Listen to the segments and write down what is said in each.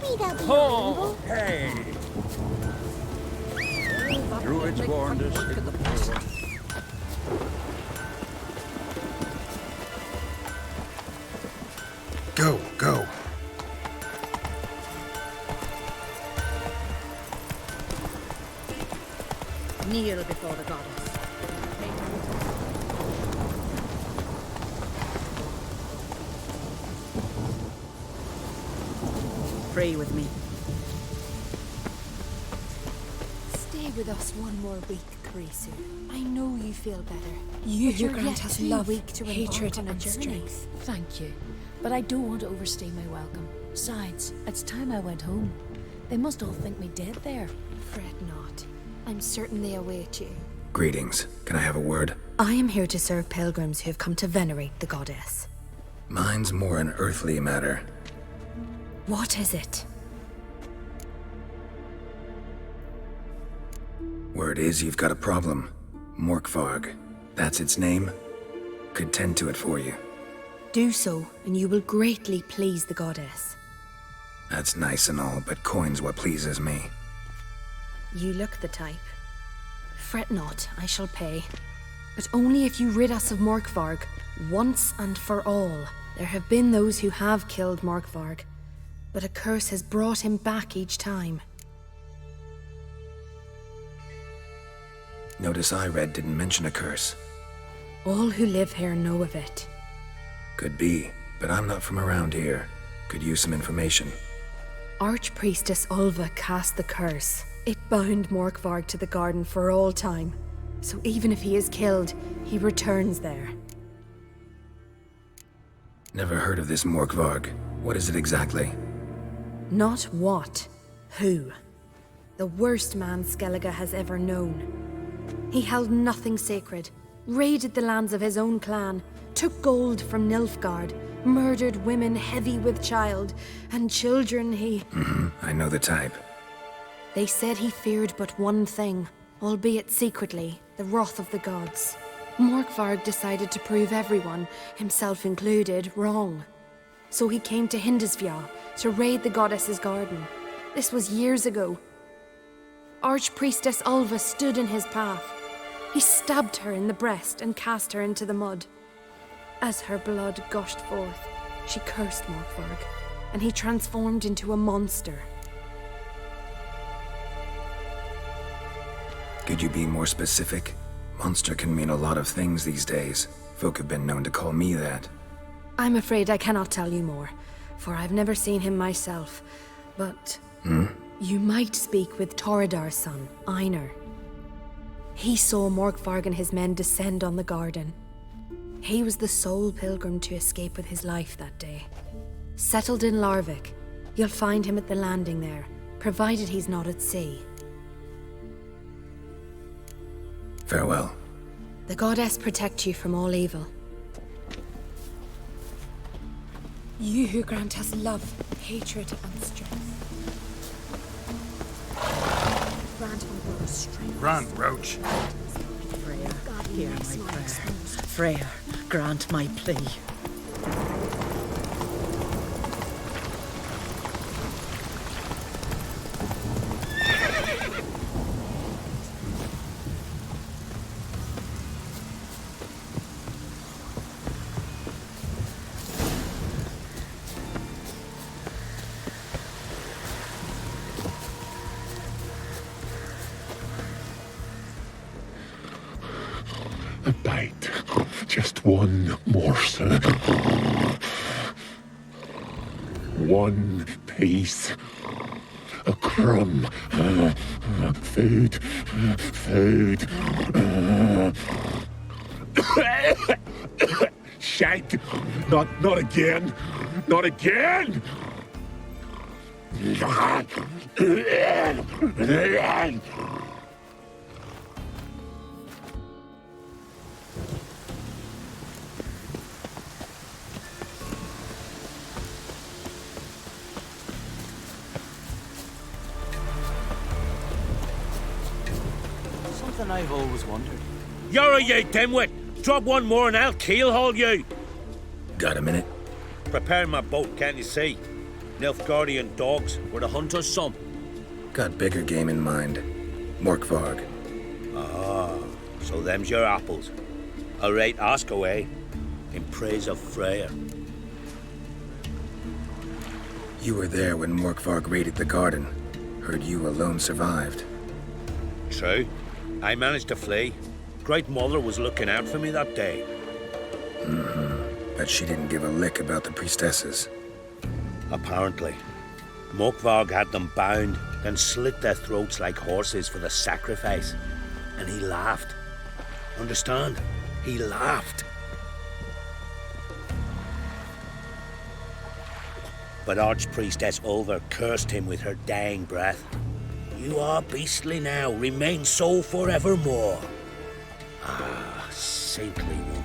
Maybe there'll be a Oh, rainbow. hey! Druids warned us it would pour. Go, go. Kneel before the goddess. Pray with me. Stay with us one more week, Chezzur. I know you feel better. You But you're grant yet us too love, weak to hatred, embark on a and journey. strength. Thank you. But I don't want to overstay my welcome. Besides, it's time I went home. They must all think me dead there. Fret not. I'm certain they await you. Greetings. Can I have a word? I am here to serve pilgrims who have come to venerate the goddess. Mine's more an earthly matter. What is it? Word is you've got a problem. Morkvarg. That's its name? Could tend to it for you. Do so, and you will greatly please the goddess. That's nice and all, but coin's what pleases me. You look the type. Fret not, I shall pay. But only if you rid us of Morkvarg, once and for all. There have been those who have killed Morkvarg, but a curse has brought him back each time. Notice I read didn't mention a curse. All who live here know of it. Could be, but I'm not from around here. Could use some information. Archpriestess Ulva cast the curse. It bound Morkvarg to the garden for all time. So even if he is killed, he returns there. Never heard of this Morkvarg. What is it exactly? Not what, who. The worst man Skellige has ever known. He held nothing sacred, raided the lands of his own clan, took gold from Nilfgaard, murdered women heavy with child, and children he... I know the type. They said he feared but one thing, albeit secretly, the wrath of the gods. Morkvarg decided to prove everyone, himself included, wrong. So he came to Hindisfjall to raid the goddess's garden. This was years ago. Archpriestess Ulva stood in his path. He stabbed her in the breast and cast her into the mud. As her blood gushed forth, she cursed Morkvarg, and he transformed into a monster. Could you be more specific? Monster can mean a lot of things these days. Folk have been known to call me that. I'm afraid I cannot tell you more, for I've never seen him myself, but... You might speak with Torridar's son, Einar. He saw Morkvarg and his men descend on the garden. He was the sole pilgrim to escape with his life that day. Settled in Larvik, you'll find him at the landing there, provided he's not at sea. Farewell. The goddess protect you from all evil. You who grant us love, hatred, and strength. Grant my brother strength. Run, Roach. Freya, hear my prayer. Freya, grant my plea. A bite. Just one morsel. One piece. A crumb. Food. Food. Shank. Not again. Not again. Something I've always wondered. You're a you dimwit! Drop one more and I'll keelhaul you! Got a minute? Prepare my boat, can't you see? Nilfgaardian dogs were the hunters some. Got bigger game in mind. Morkvarg. Ah, so them's your apples. All right, ask away. In praise of Freya. You were there when Morkvarg raided the garden. Heard you alone survived. True. I managed to flee. Great Mother was looking out for me that day. But she didn't give a lick about the priestesses. Apparently. Morkvarg had them bound, then slit their throats like horses for the sacrifice. And he laughed. Understand? He laughed. But Archpriestess Ulver cursed him with her dying breath. You are beastly now, remain so forevermore. Ah, saintly woman.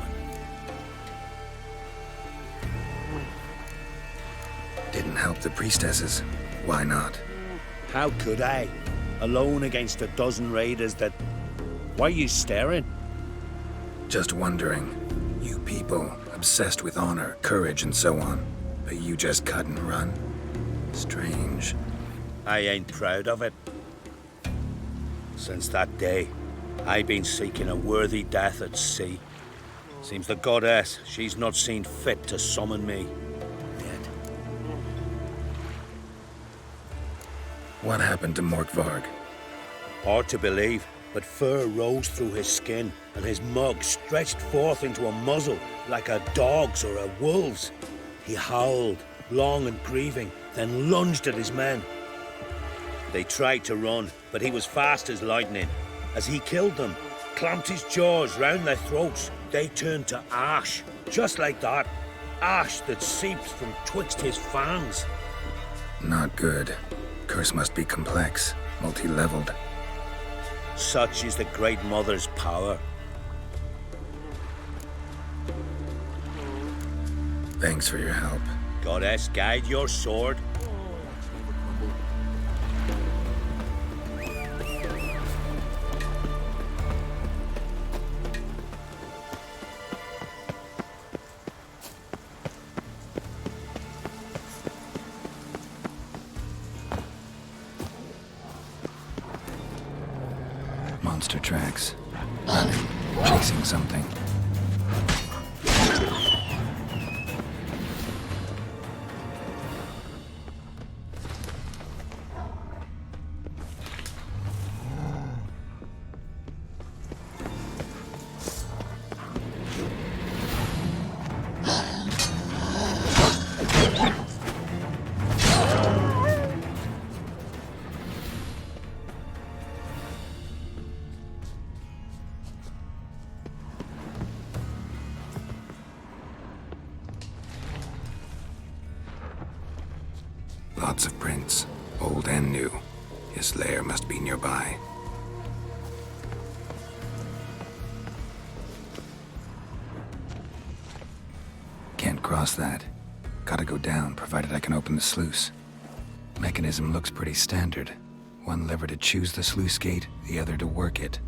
Didn't help the priestesses. Why not? How could I? Alone against a dozen raiders that... Why are you staring? Just wondering. You people, obsessed with honor, courage, and so on. But you just cut and run? Strange. I ain't proud of it. Since that day, I've been seeking a worthy death at sea. Seems the goddess, she's not seen fit to summon me. Yet. What happened to Morkvarg? Hard to believe, but fur rose through his skin, and his mug stretched forth into a muzzle like a dog's or a wolf's. He howled, long and grieving, then lunged at his men. They tried to run, but he was fast as lightning. As he killed them, clamped his jaws round their throats, they turned to ash, just like that. Ash that seeped from twixt his fangs. Not good. Curse must be complex, multi-leveled. Such is the Great Mother's power. Thanks for your help. Goddess, guide your sword. Monster tracks. Chasing something. Lots of prints, old and new. His lair must be nearby. Can't cross that. Gotta go down, provided I can open the sluice. Mechanism looks pretty standard. One lever to choose the sluice gate, the other to work it.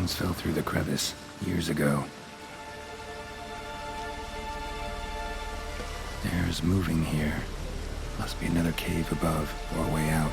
Stones fell through the crevice years ago. Air's moving here. Must be another cave above or a way out.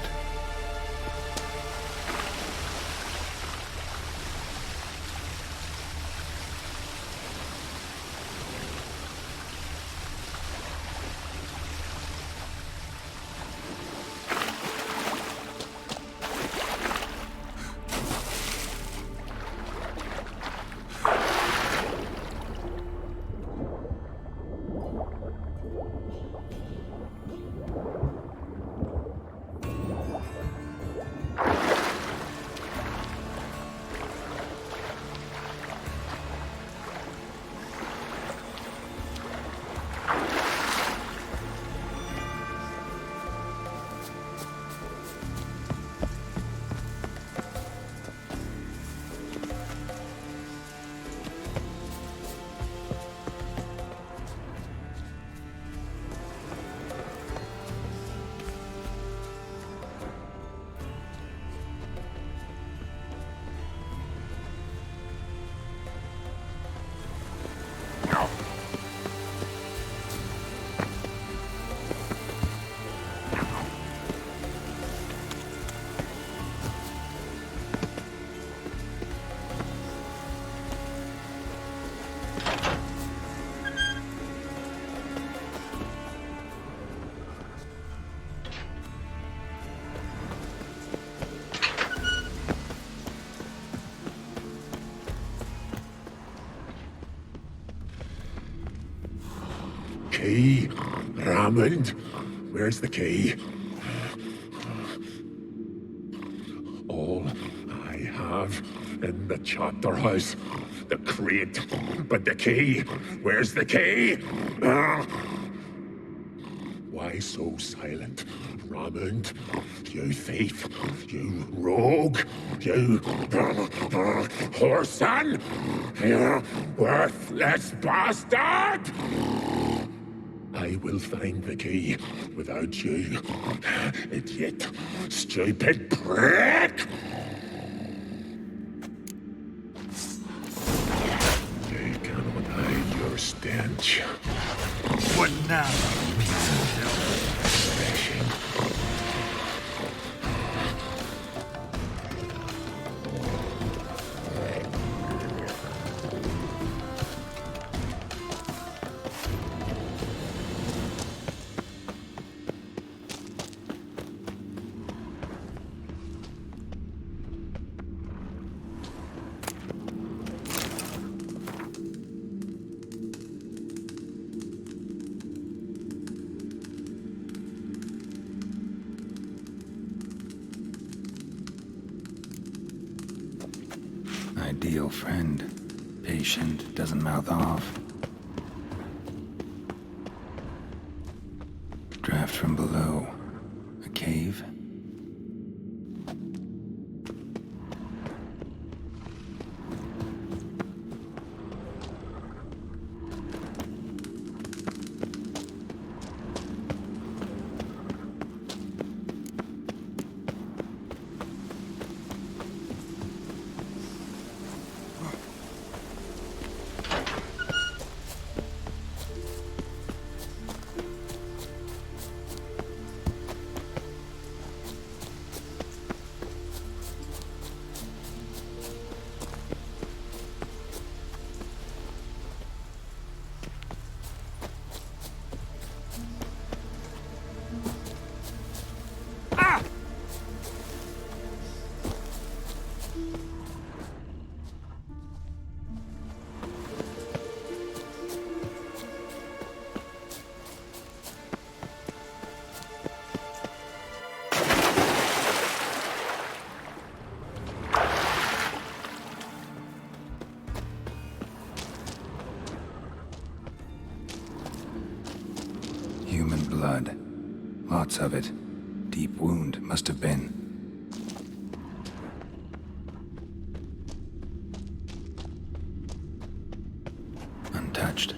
Key? Raymond? Where's the key? All I have in the chapter house, the crate, but the key? Where's the key? Why so silent, Raymond? You thief, you rogue, you whoreson, you worthless bastard! I will find the key without you, idiot, stupid prick! You cannot hide your stench. What now, you piece of devil? Smashing. Ideal friend. Patient, doesn't mouth off. Draft from below. A cave? Human blood. Lots of it. Deep wound, must have been. Untouched.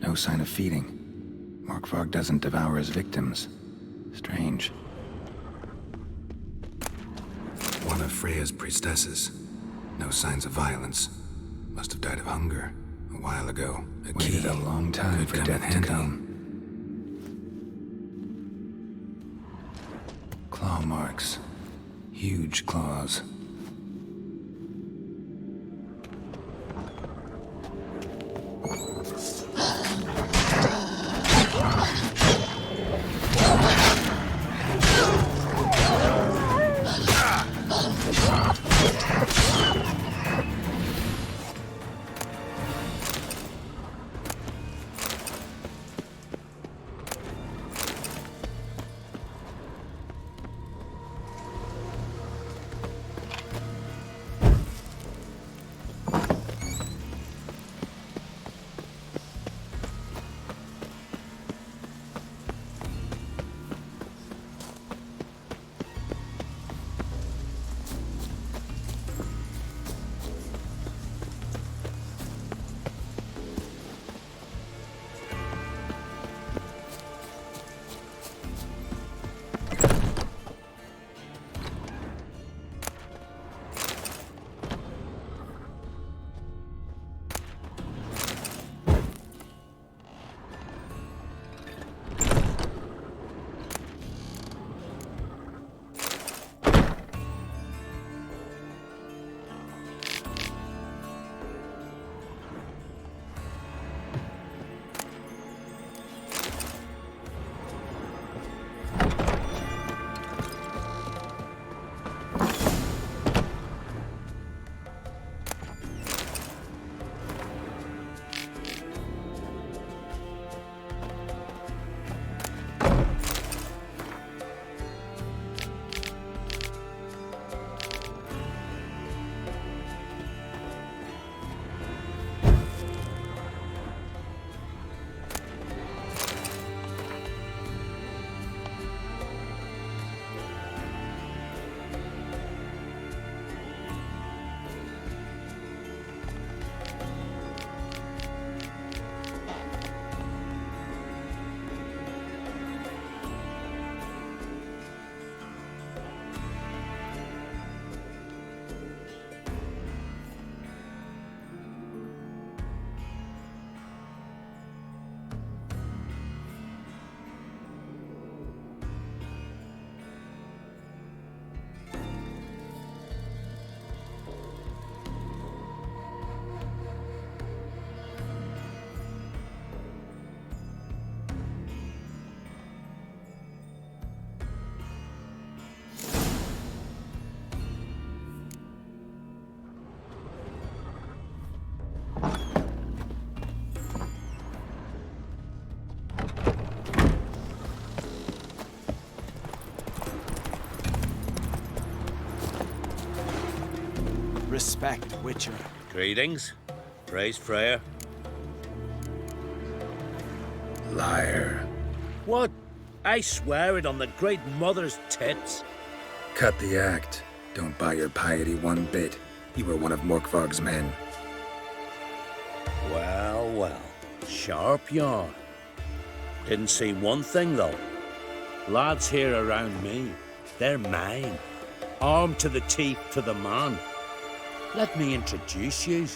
No sign of feeding. Morkvarg doesn't devour his victims. Strange. One of Freya's priestesses. No signs of violence. Must have died of hunger a while ago. Waited a long time for death to come. Claw marks. Huge claws. Respect, Witcher. Greetings. Praise Freya. Liar. What? I swear it on the Great Mother's tits. Cut the act. Don't buy your piety one bit. You were one of Morkvarg's men. Well, well. Sharp yarn. Didn't see one thing, though. Lads here around me, they're mine. Armed to the teeth to the man. Let me introduce you.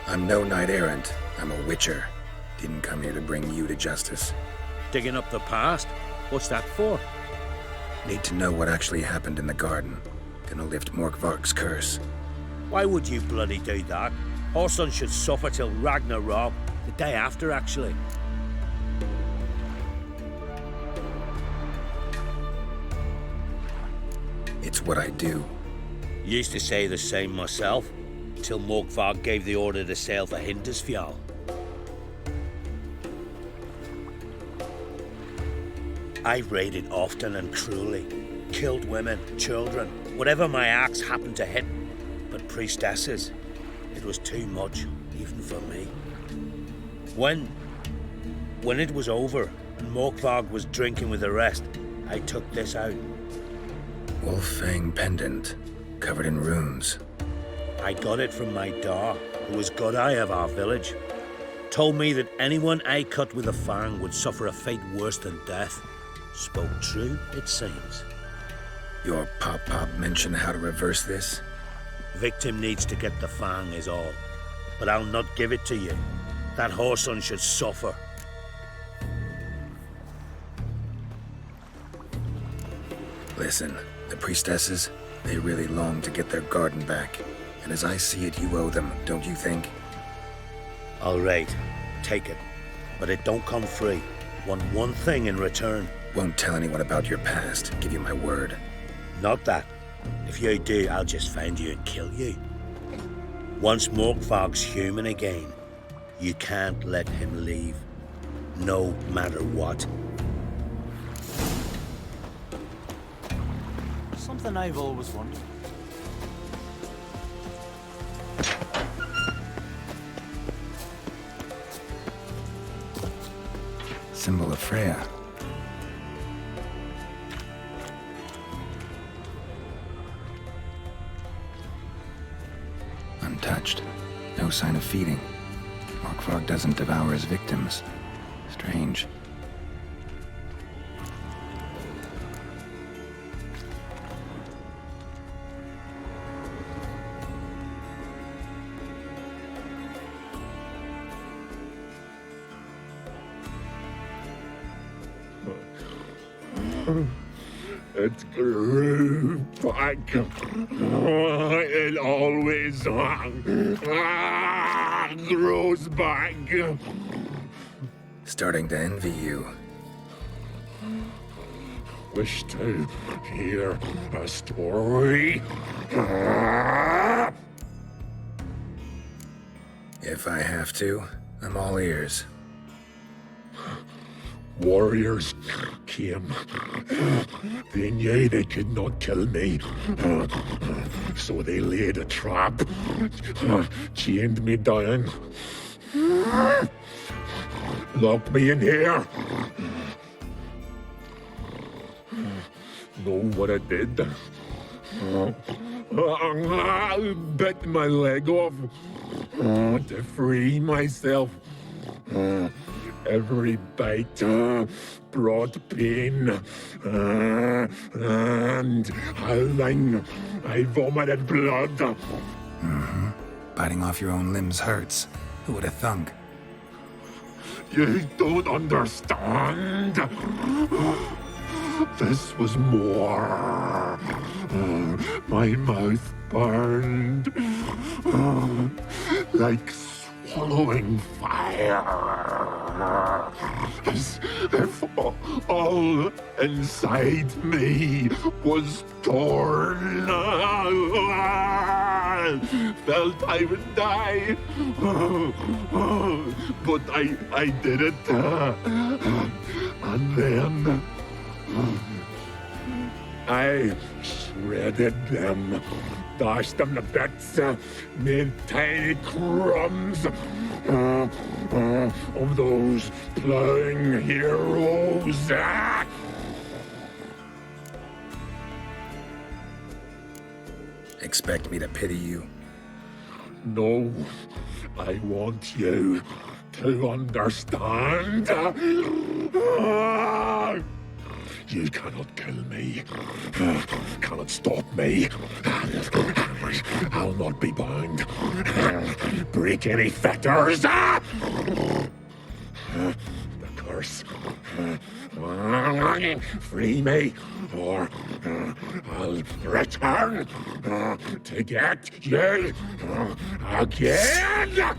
I'm no knight-errant. I'm a witcher. Didn't come here to bring you to justice. Digging up the past? What's that for? Need to know what actually happened in the garden. Gonna lift Morkvarg's curse. Why would you bloody do that? Our son should suffer till Ragnarok. The day after, actually. It's what I do. Used to say the same myself, till Morkvarg gave the order to sail for Hindisfjall. I raided often and cruelly, killed women, children, whatever my axe happened to hit, but priestesses, it was too much, even for me. When it was over and Morkvarg was drinking with the rest, I took this out. Wolf-fang pendant, covered in runes. I got it from my da, who was Godai of our village. Told me that anyone I cut with a fang would suffer a fate worse than death. Spoke true, it seems. Your pop-pop mention how to reverse this? Victim needs to get the fang is all. But I'll not give it to you. That whoreson should suffer. Listen, the priestesses, they really long to get their garden back. And as I see it, you owe them, don't you think? All right, take it. But it don't come free. Want one thing in return. Won't tell anyone about your past, give you my word. Not that. If you do, I'll just find you and kill you. Once Morgthog's human again, you can't let him leave. No matter what. Something I've always wondered. Symbol of Freya. Untouched. No sign of feeding. Morgthog doesn't devour his victims. Strange. It grew back. It always grows back. Starting to envy you. Wish to hear a story? If I have to, I'm all ears. Warriors came. They knew they could not kill me. So they laid a trap. Chained me down. Locked me in here. Know what I did? Bit my leg off to free myself. Every bite brought pain, and howling, I vomited blood. Mm-hmm. Biting off your own limbs hurts. Who would have thunk? You don't understand. This was more. My mouth burned like swallowing fire. As if all inside me was torn. Felt I would die. But I did it. And then I shredded them, dashed them to bits, made tiny crumbs of those plowing heroes. Expect me to pity you? No, I want you to understand. You cannot kill me. Cannot stop me. I'll not be bound. Break any fetters. The curse. Free me, or I'll return to get you again.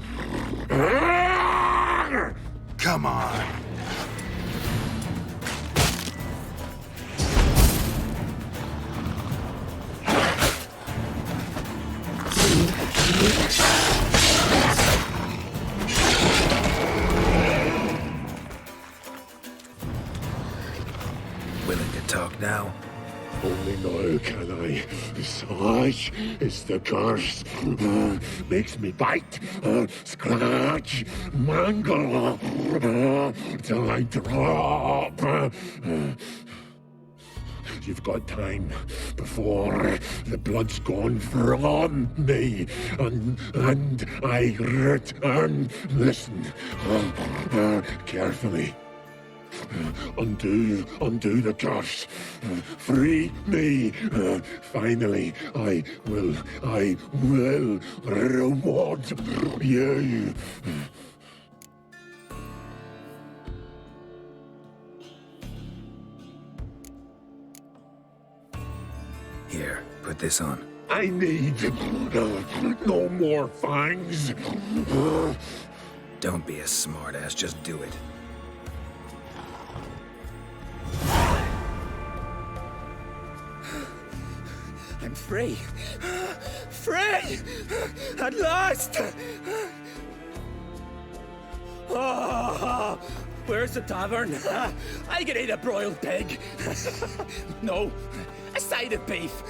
Come on. Willing to talk now? Only now can I. Such is the curse. Makes me bite, scratch, mangle, till I drop. You've got time before the blood's gone from me, and I return. Listen carefully. Undo the curse. Free me. Finally, I will reward you. Here, put this on. I need no more fangs. Don't be a smartass, just do it. I'm free. Free! At last! Oh, where's the tavern? I can eat a broiled pig. No, a side of beef.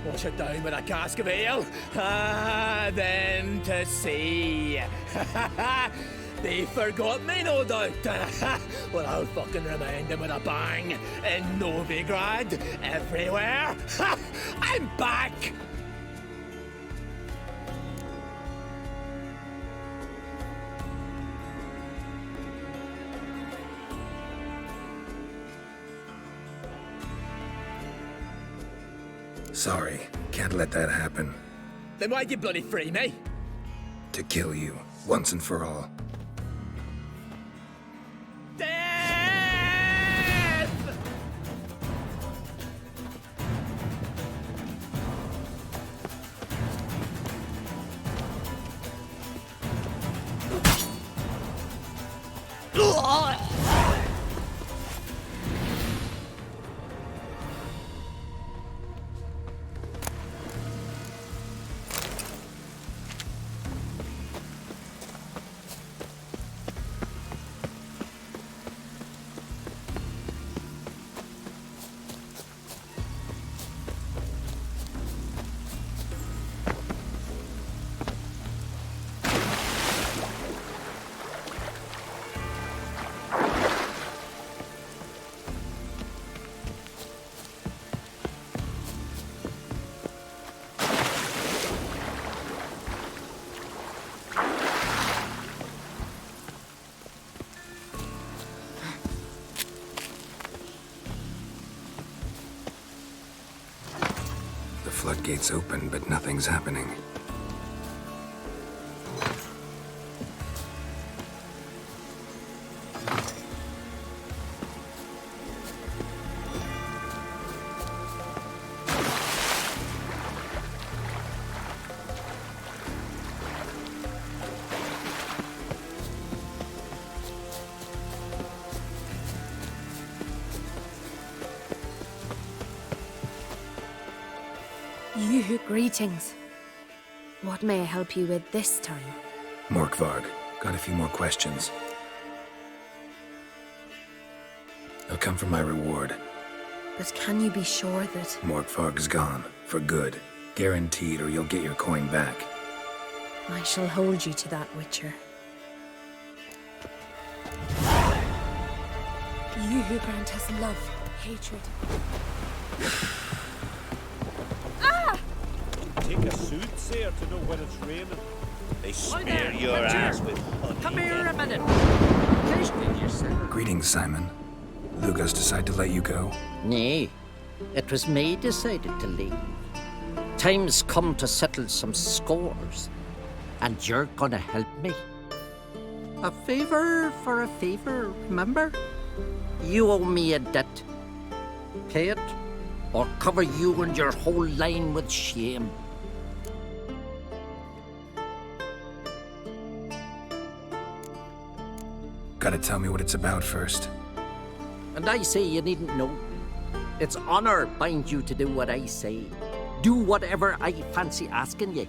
Wash it down with a cask of ale. Then to sea. They forgot me, no doubt. Well, I'll fucking remind them with a bang. In Novigrad, everywhere. I'm back! Sorry, can't let that happen. Then why'd you bloody free me? To kill you, once and for all. Death! The floodgates open, but nothing's happening. Greetings. What may I help you with this time? Morkvarg, got a few more questions. They'll come from my reward. But can you be sure that... Morkvarg's gone, for good. Guaranteed, or you'll get your coin back. I shall hold you to that, Witcher. You who grant us love, hatred... Take a soothsayer to know when it's raining. They smear your ass with honey. Come here a minute. Taste it yourself. Greetings, Simon. Lugos decide to let you go? Nay, it was me decided to leave. Time's come to settle some scores, and you're gonna help me. A favor for a favor, remember? You owe me a debt. Pay it, or cover you and your whole line with shame. Gotta tell me what it's about first. And I say you needn't know. It's honor binds you to do what I say. Do whatever I fancy asking you.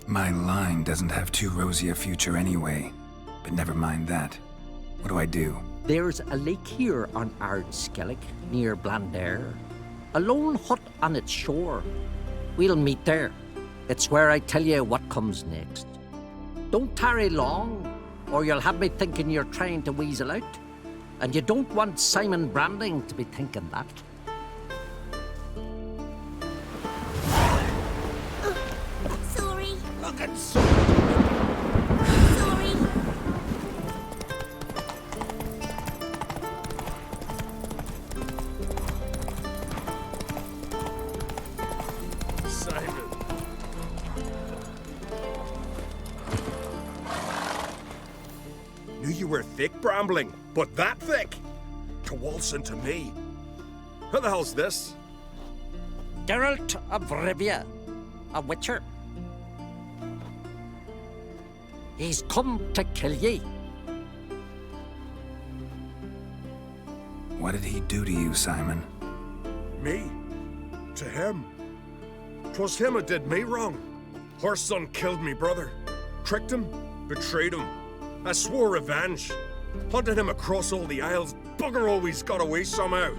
My line doesn't have too rosy a future anyway. But never mind that. What do I do? There's a lake here on Ardskellig, near Blandair. A lone hut on its shore. We'll meet there. It's where I tell you what comes next. Don't tarry long, or you'll have me thinking you're trying to weasel out. And you don't want Simon Branding to be thinking that. Sorry. Look at so. Sorry. knew you were thick, Brambling, but that thick? To waltz into me. Who the hell's this? Geralt of Rivia, a witcher. He's come to kill ye. What did he do to you, Simon? Me? To him? 'Twas him who did me wrong. Her son killed me brother. Tricked him, betrayed him. I swore revenge. Hunted him across all the isles. Bugger always got away somehow.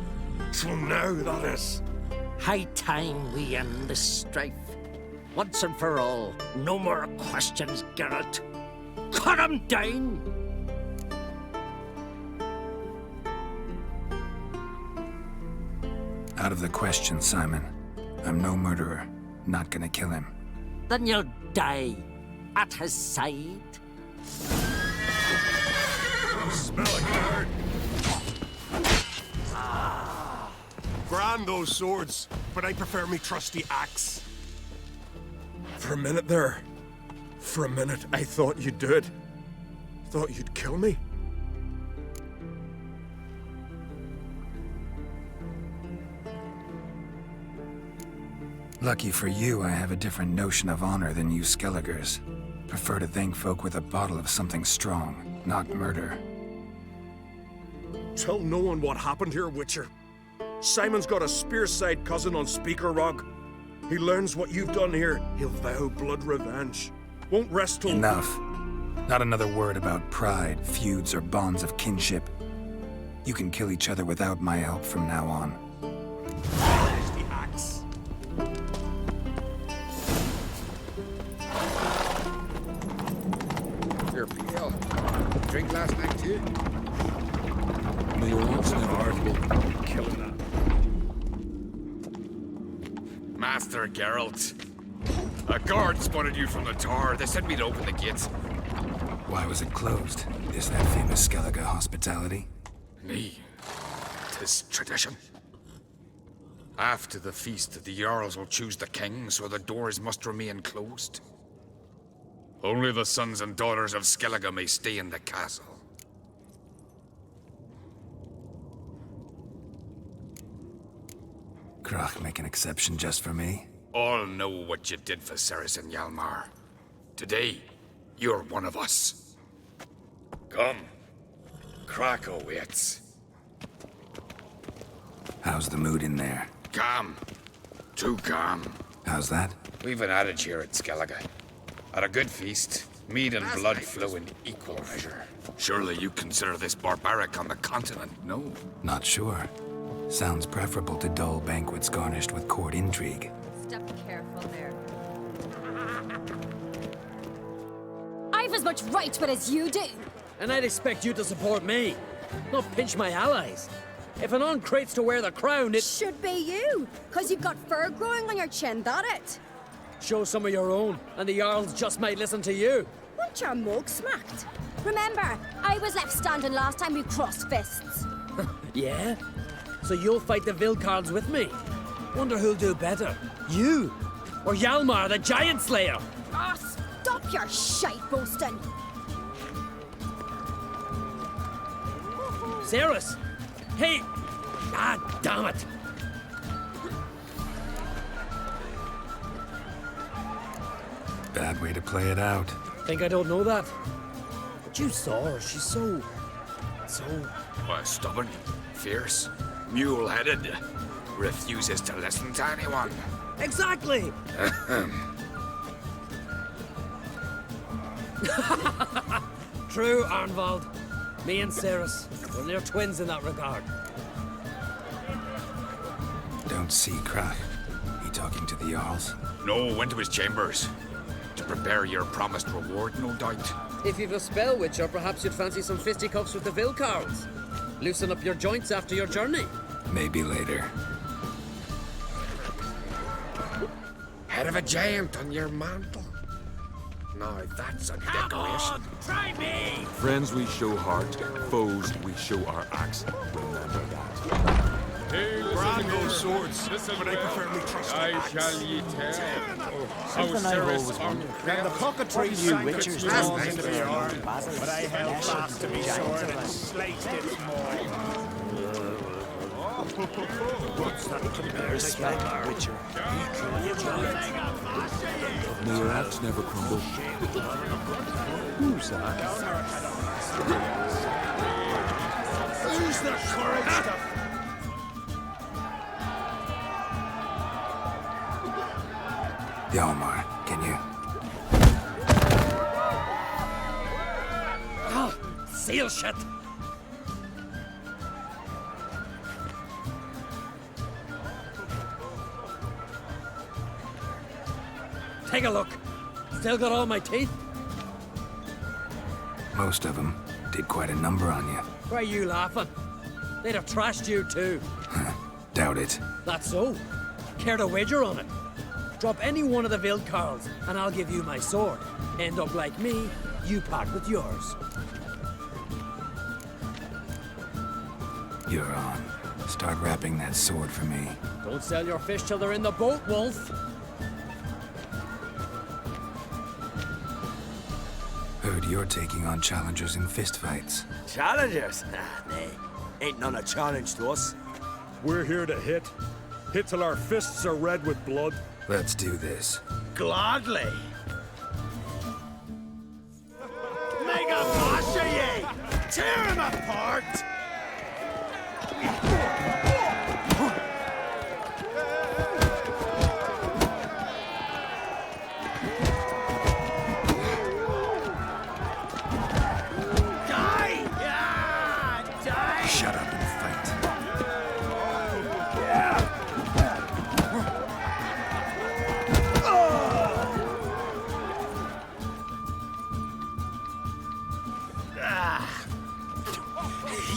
So now, that is. High time we end this strife. Once and for all, no more questions, Geralt. Cut him down! Out of the question, Simon. I'm no murderer. Not gonna kill him. Then you'll die at his side. Smell it, guard. Grand those swords, but I prefer me trusty axe. For a minute there, I thought you'd do it. Thought you'd kill me. Lucky for you, I have a different notion of honor than you Skelligers. Prefer to thank folk with a bottle of something strong, not murder. Tell no one what happened here, Witcher. Simon's got a spear-side cousin on Speaker Rock. He learns what you've done here, he'll vow blood revenge. Won't rest till— Enough. Not another word about pride, feuds, or bonds of kinship. You can kill each other without my help from now on. There's the axe. Here, PL. Drink last night too? May your wants never hurt. Kill that. Master Geralt. A guard spotted you from the tower. They said we'd open the gates. Why was it closed? Is that famous Skellige hospitality? Nay, 'tis tradition. After the feast, the Jarls will choose the king, so the doors must remain closed. Only the sons and daughters of Skellige may stay in the castle. Krach make an exception just for me? All know what you did for Ceres and Hjalmar. Today, you're one of us. Come. Krach awaits. How's the mood in there? Calm. Too calm. How's that? We've an adage here at Skellige. At a good feast, mead and blood flow in equal measure. Surely you consider this barbaric on the continent, no? Not sure. Sounds preferable to dull banquets garnished with court intrigue. Step careful there. I've as much right to it as you do. And I'd expect you to support me, not pinch my allies. If an on-crate's to wear the crown, it Should be you, because you've got fur growing on your chin, that it? show some of your own, and the Jarls just might listen to you. Want your mug smacked? Remember, I was left standing last time we crossed fists. Yeah? So you'll fight the Vilcards with me? Wonder who'll do better, you or Hjalmar, the Giant Slayer? Ah, stop your shite boasting. Ceres? Hey! Ah, damn it! Bad way to play it out. Think I don't know that? But you saw her, she's so... Stubborn, fierce, mule-headed. Refuses to listen to anyone. Exactly! True, Arnvald. Me and Ceres, we're near twins in that regard. Don't see Krach. He talking to the Jarls? No, went to his chambers. To prepare your promised reward, no doubt. If you've a spell, Witcher, perhaps you'd fancy some fisticuffs with the Vilcards. Loosen up your joints after your journey. Maybe later. Head of a giant on your mantle. Now that's a decoration. Try me! Friends we show heart, foes we show our axe. Remember that. Brand swords, but I prefer me trust the axe. Shall ye tell? Something I've always wondered. When the cockatrice you witchers do into the arm, but I held fast to me sword and sliced its maw. What's that compares to Witcher? May your axe never crumble. Who's that? Who's the courage to... Yalmar, can you? Seal shut! Take a look. Still got all my teeth? Most of them did quite a number on you. Why are you laughing? They'd have trashed you too. Doubt it. That's so. Care to wager on it? Drop any one of the Vilcarls, and I'll give you my sword. End up like me, you part with yours. You're on. Start wrapping that sword for me. Don't sell your fish till they're in the boat, Wolf. Heard you're taking on challengers in fistfights. Challengers? Nay, ain't none a challenge to us. We're here to hit. Hit till our fists are red with blood. Let's do this. Gladly. Make a boss of ye! Tear him apart! Shut up and fight.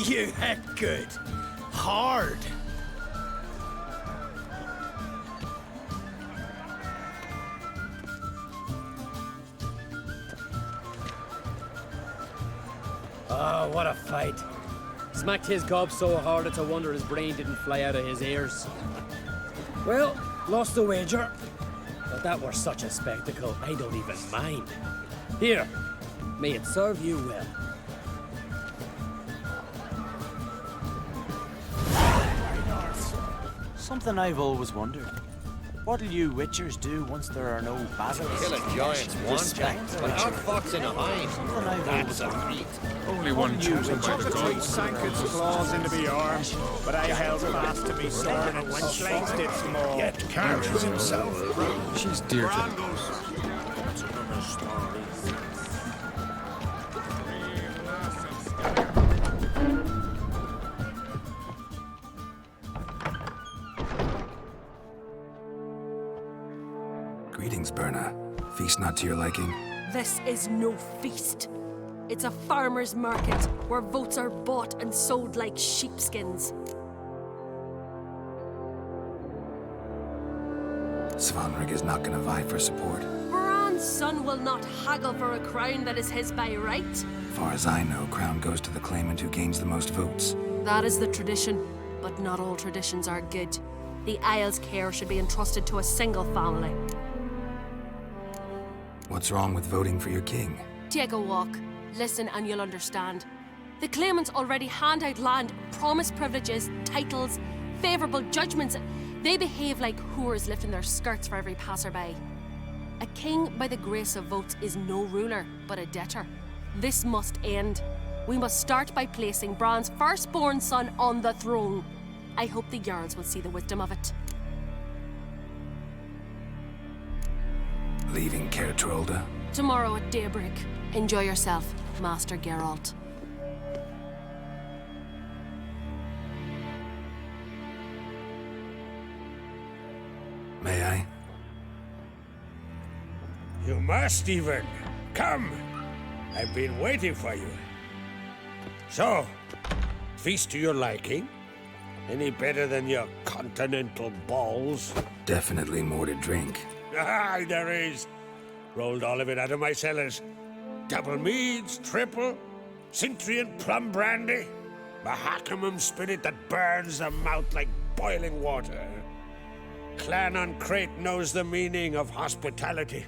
You hit good. Hard. Oh, what a fight. Smacked his gob so hard it's a wonder his brain didn't fly out of his ears. Well, lost the wager. But that were such a spectacle, I don't even mind. Here, may it serve you well. Something I've always wondered. What'll you witchers do once there are no battles? Killing giants one time, but outfoxing a hind. Something I've always wondered. Only one chosen by the gods. Sank its claws into the arm, but I held fast to me sword and sliced its maw. Yet carries himself. She's dear to me. That's another story. Greetings, Berna. Feast not to your liking? This is no feast. It's a farmer's market where votes are bought and sold like sheepskins. Svanrig is not gonna vie for support. Bran's son will not haggle for a crown that is his by right. Far as I know, crown goes to the claimant who gains the most votes. That is the tradition, but not all traditions are good. The Isle's care should be entrusted to a single family. What's wrong with voting for your king? Take a walk, listen and you'll understand. The claimants already hand out land, promise privileges, titles, favourable judgments. They behave like whores lifting their skirts for every passerby. A king by the grace of votes is no ruler, but a debtor. This must end. We must start by placing Bran's firstborn son on the throne. I hope the Jarls will see the wisdom of it. Leaving Caer Trolda? Tomorrow at daybreak. Enjoy yourself, Master Geralt. May I? You must even. Come. I've been waiting for you. So, feast to your liking? Any better than your continental balls? Definitely more to drink. Aye, there is. Rolled all of it out of my cellars. Double meads, triple, Cintrian plum brandy. Mahakimum spirit that burns the mouth like boiling water. Clan on Crate knows the meaning of hospitality.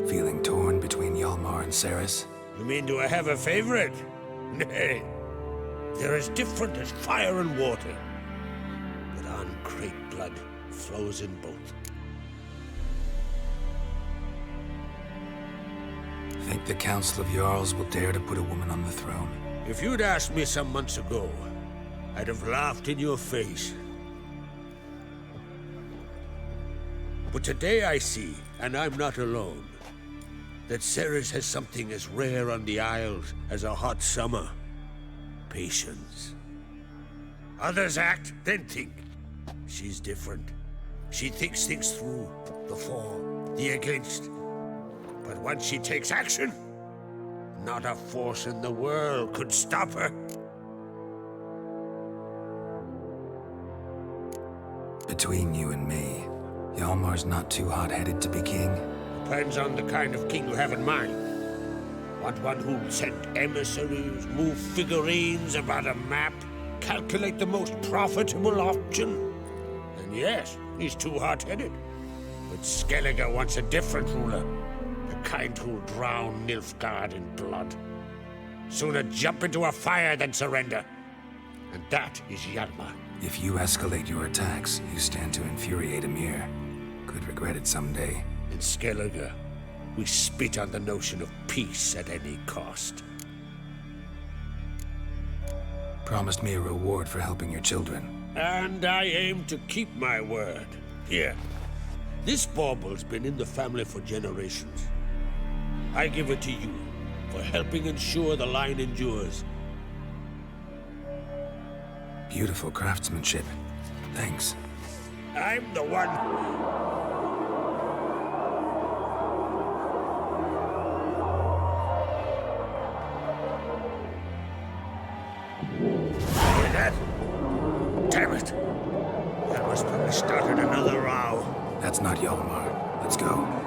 Feeling torn between Hjalmar and Ceres? You mean do I have a favorite? Nay. They're as different as fire and water. But on Crate blood flows in both. Think the Council of Jarls will dare to put a woman on the throne? If you'd asked me some months ago, I'd have laughed in your face. But today I see, and I'm not alone, that Ceres has something as rare on the Isles as a hot summer. Patience. Others act, then think. She's different. She thinks things through, the for, the against. But once she takes action, not a force in the world could stop her. Between you and me, Hjalmar's not too hot-headed to be king? Depends on the kind of king you have in mind. Want one who'll send emissaries, move figurines about a map, calculate the most profitable option? And yes, he's too hot-headed. But Skellige wants a different ruler. The kind who'll drown Nilfgaard in blood. Sooner jump into a fire than surrender. And that is Hjalmar. If you escalate your attacks, you stand to infuriate Emir. Could regret it someday. In Skellige, we spit on the notion of peace at any cost. Promised me a reward for helping your children. And I aim to keep my word. Here. This bauble's been in the family for generations. I give it to you for helping ensure the line endures. Beautiful craftsmanship. Thanks. I'm the one. Hear that? Damn it. That must have started another row. That's not Hjalmar. Let's go.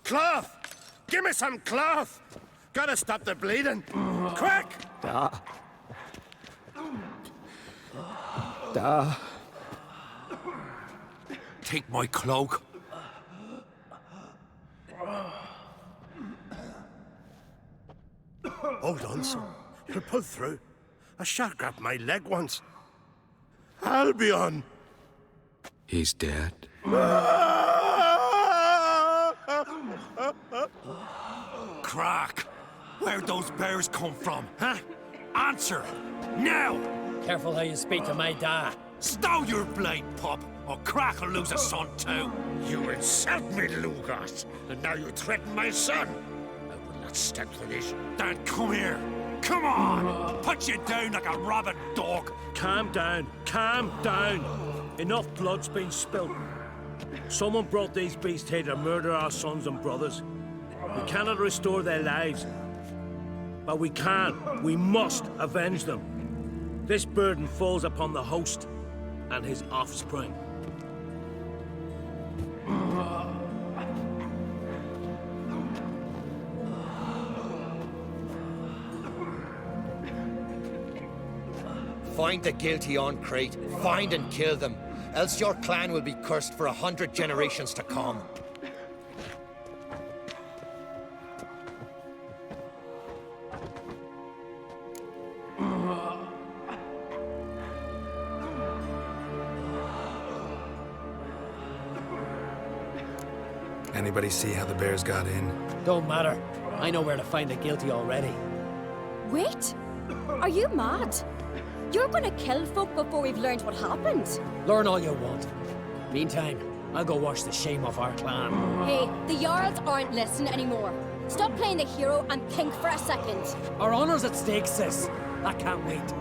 Cloth! Give me some cloth! Gotta stop the bleeding. Quick! Take my cloak. Hold on, son. You'll pull through. A shark grabbed my leg once. Albion! He's dead. Crack! Where'd those bears come from, huh? Answer! Now! Careful how you speak to my dad. Stow your blade, pup, or Crack will lose a son too! You insult me, Lugos, and now you threaten my son. I will not stand for this. Dan, come here! Come on! Put you down like a rabid dog! Calm down. Calm down. Enough blood's been spilt. Someone brought these beasts here to murder our sons and brothers. We cannot restore their lives. But we can. We must avenge them. This burden falls upon the host and his offspring. Find the guilty on Crate. Find and kill them. Else your clan will be cursed for 100 generations to come. Anybody see how the bears got in? Don't matter. I know where to find the guilty already. Wait! Are you mad? You're gonna kill folk before we've learned what happened. Learn all you want. Meantime, I'll go wash the shame off our clan. Hey, the Jarls aren't listening anymore. Stop playing the hero and think for a second. Our honor's at stake, sis. I can't wait.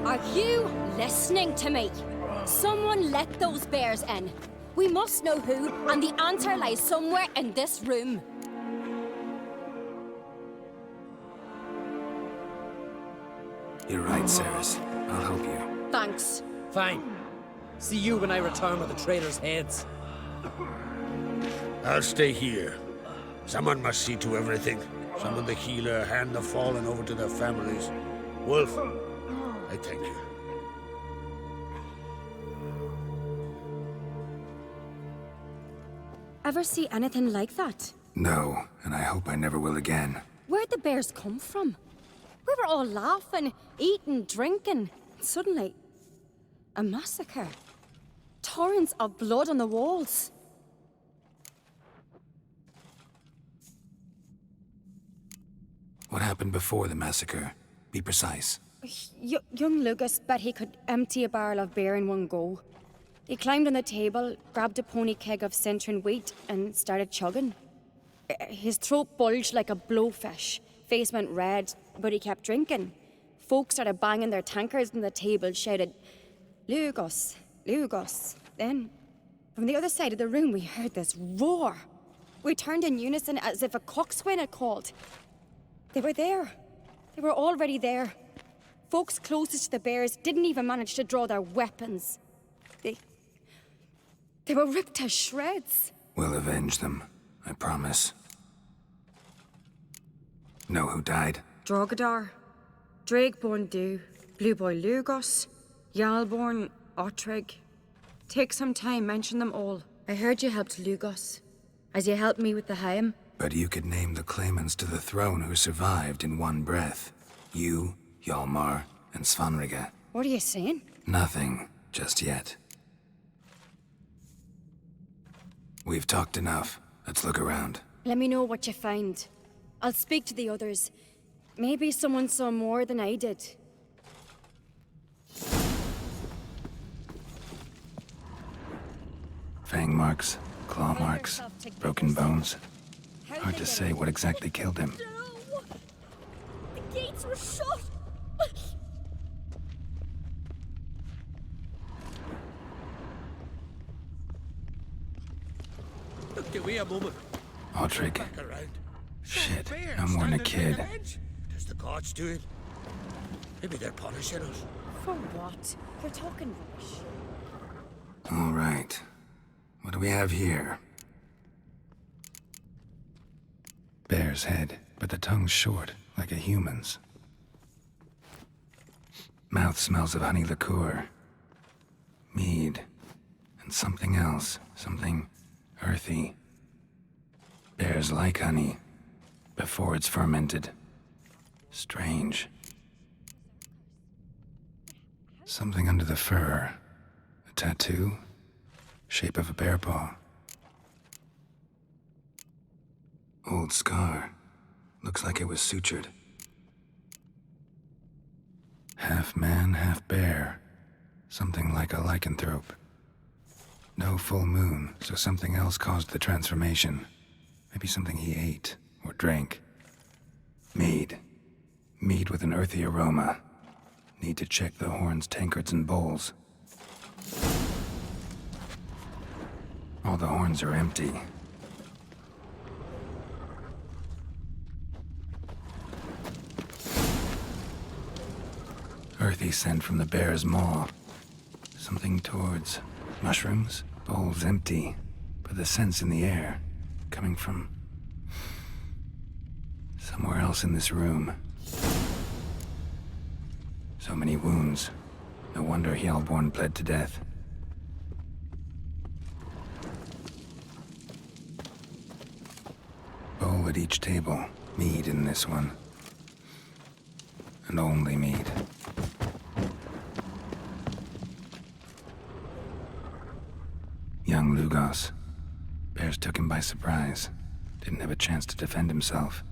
Are you listening to me? Someone let those bears in. We must know who, and the answer lies somewhere in this room. You're right, Ceres. I'll help you. Thanks. Fine. See you when I return with the traitors' heads. I'll stay here. Someone must see to everything. Summon the healer, hand the fallen over to their families. Wolf, I thank you. Ever see anything like that? No, and I hope I never will again. Where'd the bears come from? We were all laughing, eating, drinking. Suddenly, a massacre. Torrents of blood on the walls. What happened before the massacre? Be precise. Young Lucas bet he could empty a barrel of beer in one go. He climbed on the table, grabbed a pony keg of Centron wheat, and started chugging. His throat bulged like a blowfish. Face went red, but he kept drinking. Folks started banging their tankards on the table, shouted, "Lugos, Lugos." Then, from the other side of the room, we heard this roar. We turned in unison as if a coxswain had called. They were there. They were already there. Folks closest to the bears didn't even manage to draw their weapons. They were ripped to shreds. We'll avenge them, I promise. Know who died? Drogadar, Drakeborn Du, Blue Boy Lugos, Jarlborn, Ottrig. Take some time, mention them all. I heard you helped Lugos, as you helped me with the Haim. But you could name the claimants to the throne who survived in one breath. You, Hjalmar, and Svanrige. What are you saying? Nothing, just yet. We've talked enough. Let's look around. Let me know what you find. I'll speak to the others. Maybe someone saw more than I did. Fang marks, claw marks, broken bones. Hard to say what exactly killed him. The gates were shut! Give me a moment. Ottrig. Back around. Shit, no more than a kid. Does the gods do it? Maybe they're punishing us. For what? You're talking rubbish. All right. What do we have here? Bear's head, but the tongue's short, like a human's. Mouth smells of honey liqueur. Mead. And something else. Something earthy. Bears like honey. Before it's fermented. Strange. Something under the fur. A tattoo? Shape of a bear paw. Old scar. Looks like it was sutured. Half man, half bear. Something like a lycanthrope. No full moon, so something else caused the transformation. Maybe something he ate or drank. Mead. Mead with an earthy aroma. Need to check the horns, tankards, and bowls. All the horns are empty. Earthy scent from the bear's maw. Something towards mushrooms. Bowls empty, but the scent's in the air. Coming from somewhere else in this room. So many wounds. No wonder Hjalborn bled to death. Bowl at each table. Mead in this one. And only mead. Young Lugos. Bears took him by surprise. Didn't have a chance to defend himself.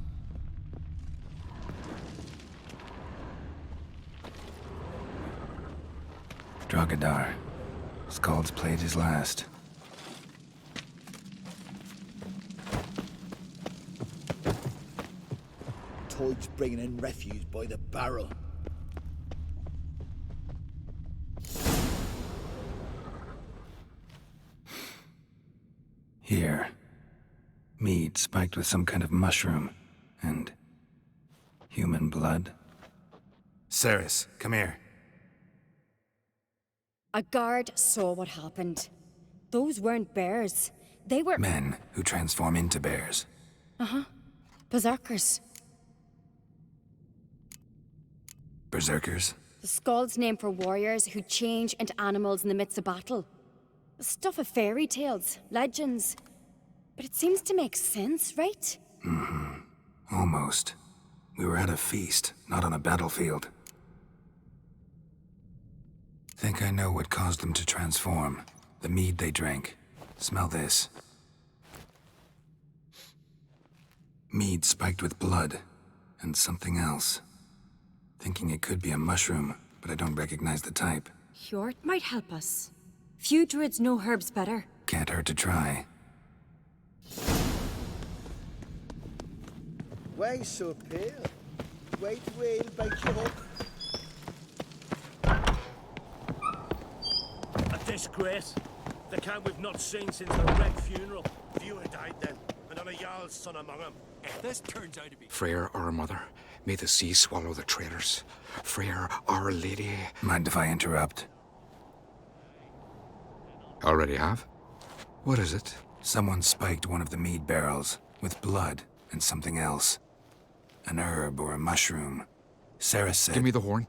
Drogadar. Skald's played his last. Toid's bringing in refuse by the barrel. Here. Mead spiked with some kind of mushroom. And... human blood. Ceres, come here. A guard saw what happened. Those weren't bears. They were... Men who transform into bears. Uh-huh. Berserkers. Berserkers? The Skald's name for warriors who change into animals in the midst of battle. The stuff of fairy tales, legends. But it seems to make sense, right? Mm-hmm. Almost. We were at a feast, not on a battlefield. Think I know what caused them to transform. The mead they drank. Smell this. Mead spiked with blood. And something else. Thinking it could be a mushroom, but I don't recognize the type. Hjort might help us. Few druids know herbs better. Can't hurt to try. Why so pale? White whale bite you up. A disgrace. The camp we've not seen since the wreck funeral. Few had died then, and not a Jarl's son among them. If this turns out to be... Freyr, our mother, may the sea swallow the traitors. Freyr, our lady... Mind if I interrupt? Already have? What is it? Someone spiked one of the mead barrels with blood and something else. An herb or a mushroom. Sarah said... Give me the horn.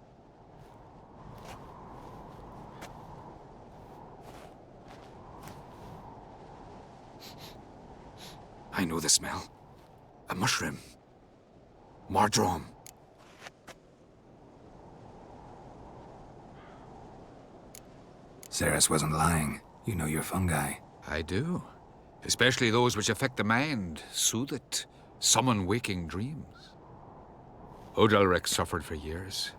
I know the smell. A mushroom. Mardrome. Ceres wasn't lying. You know your fungi. I do. Especially those which affect the mind, soothe it, summon waking dreams. Odalric suffered for years.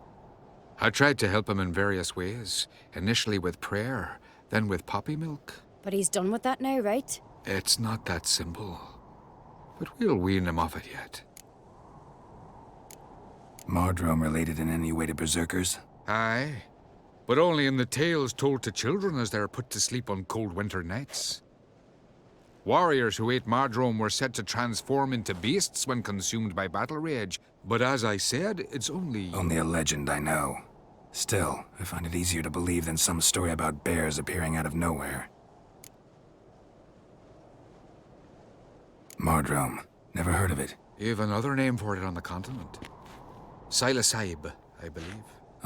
I tried to help him in various ways, initially with prayer, then with poppy milk. But he's done with that now, right? It's not that simple. But we'll wean him off it yet. Mardrome related in any way to berserkers? Aye. But only in the tales told to children as they're put to sleep on cold winter nights. Warriors who ate Mardrome were said to transform into beasts when consumed by battle rage. But as I said, it's only... Only a legend, I know. Still, I find it easier to believe than some story about bears appearing out of nowhere. Mardrome. Never heard of it. You've another name for it on the continent. Silasaib, I believe.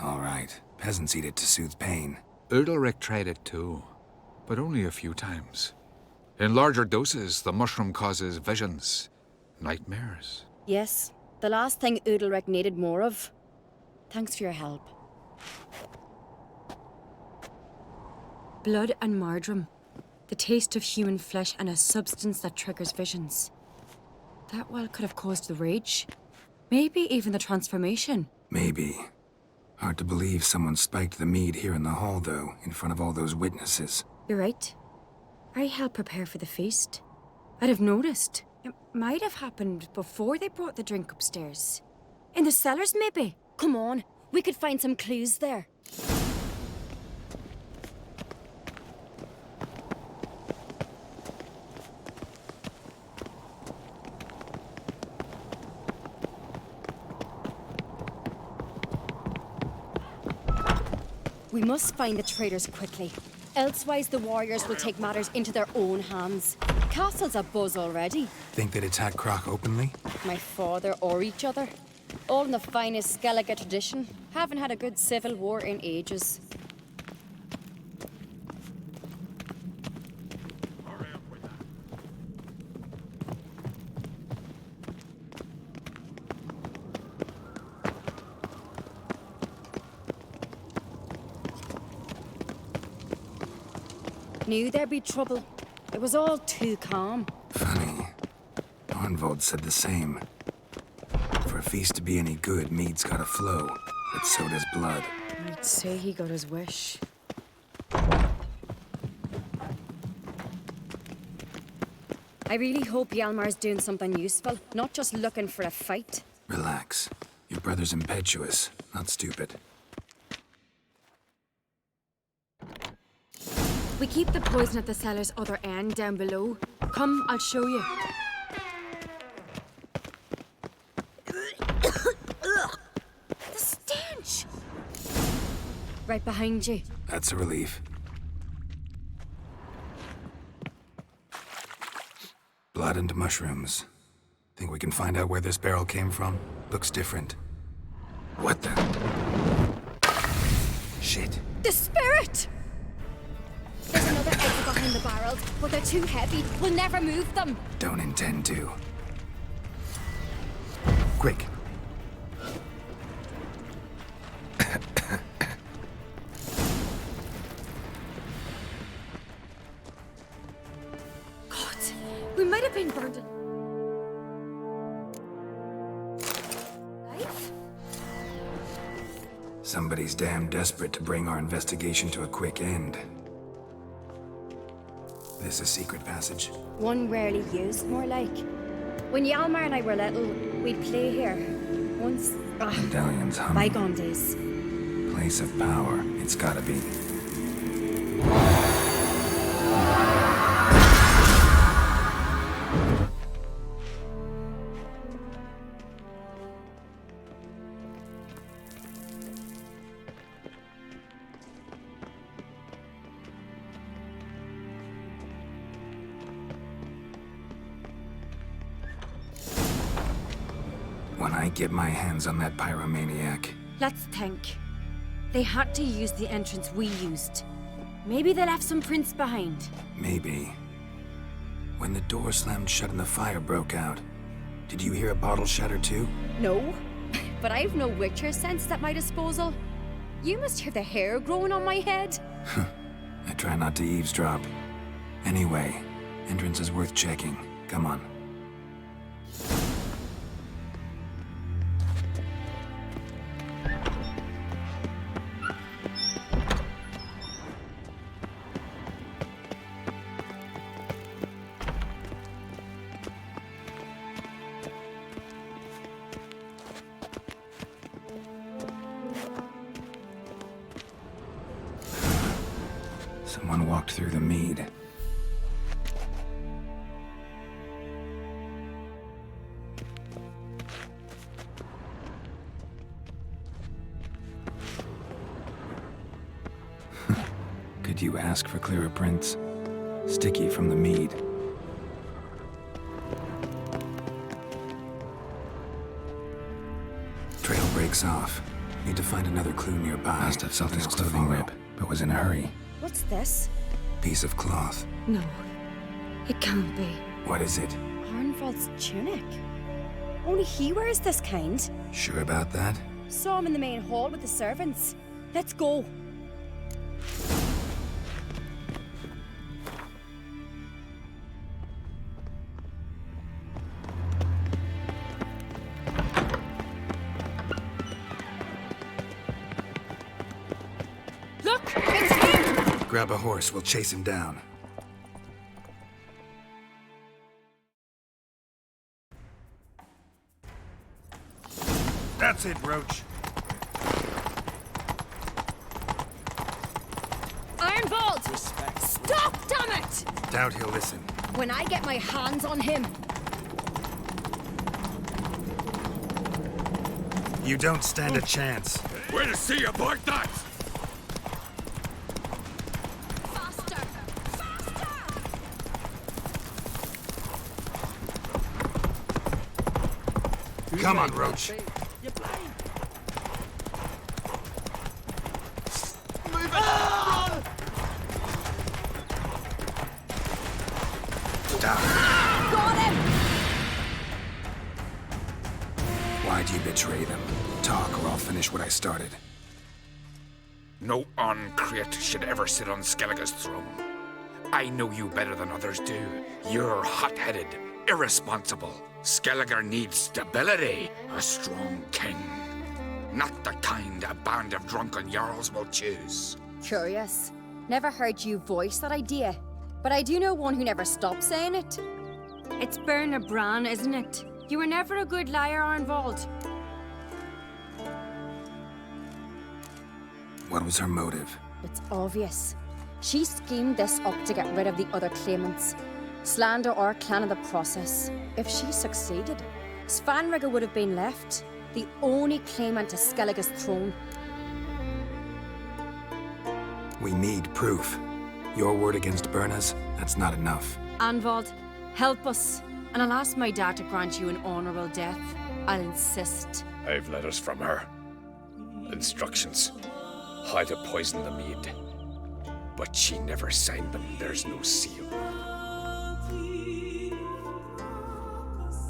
All right. Peasants eat it to soothe pain. Udalric tried it too, but only a few times. In larger doses, the mushroom causes visions, nightmares. Yes, the last thing Udalric needed more of. Thanks for your help. Blood and Mardrome. The taste of human flesh and a substance that triggers visions. That well could have caused the rage. Maybe even the transformation. Maybe. Hard to believe someone spiked the mead here in the hall, though, in front of all those witnesses. You're right. I helped prepare for the feast. I'd have noticed. It might have happened before they brought the drink upstairs. In the cellars, maybe? Come on, we could find some clues there. We must find the traitors quickly. Elsewise, the warriors will take matters into their own hands. Castle's abuzz already. Think they'd attack Croc openly? My father or each other. All in the finest Skellige tradition. Haven't had a good civil war in ages. Knew there'd be trouble. It was all too calm. Funny. Arnvold said the same. For a feast to be any good, mead's gotta flow, but so does blood. I'd say he got his wish. I really hope Hjalmar's doing something useful, not just looking for a fight. Relax. Your brother's impetuous, not stupid. We keep the poison at the cellar's other end, down below. Come, I'll show you. The stench! Right behind you. That's a relief. Blood and mushrooms. Think we can find out where this barrel came from? Looks different. What the? Shit. The spirit! There's another exit behind the barrels, but they're too heavy. We'll never move them. Don't intend to. Quick. God, we might have been burned. Life? Somebody's damn desperate to bring our investigation to a quick end. This a secret passage? One rarely used, more like. When Hjalmar and I were little, we'd play here. Once... Medallions humming. Bygone days. Place of power. It's gotta be. When I get my hands on that pyromaniac. Let's think. They had to use the entrance we used. Maybe they left some prints behind. Maybe. When the door slammed shut and the fire broke out, did you hear a bottle shatter too? No, but I've no Witcher sense at my disposal. You must hear the hair growing on my head. I try not to eavesdrop. Anyway, entrance is worth checking. Come on. Someone walked through the mead. Could you ask for clearer prints? Sticky from the mead. Trail breaks off. Need to find another clue nearby. Must have felt his clothing rip, but was in a hurry. What's this? Piece of cloth. No, it can't be. What is it? Arnvold's tunic. Only he wears this kind. Sure about that? Saw him in the main hall with the servants. Let's go. Look, it's him! Grab a horse, we'll chase him down. That's it, Roach. Arnvold! Respect. Stop, damn it! Doubt he'll listen. When I get my hands on him. You don't stand a chance. Way to see aboard that! Come on, Roach. Got him! Why'd you betray them? Talk, or I'll finish what I started. No uncreate should ever sit on Skellige's throne. I know you better than others do. You're hot-headed, irresponsible. Skellige needs stability, a strong king. Not the kind a band of drunken jarls will choose. Curious. Never heard you voice that idea. But I do know one who never stops saying it. It's Bernard Bran, isn't it? You were never a good liar, Arnvald. What was her motive? It's obvious. She schemed this up to get rid of the other claimants. Slander our clan in the process. If she succeeded, Svanrige would have been left, the only claimant to Skellige's throne. We need proof. Your word against Berna's, that's not enough. Arnvald, help us, and I'll ask my dad to grant you an honourable death. I'll insist. I've letters from her. Instructions. How to poison the mead. But she never signed them. There's no seal.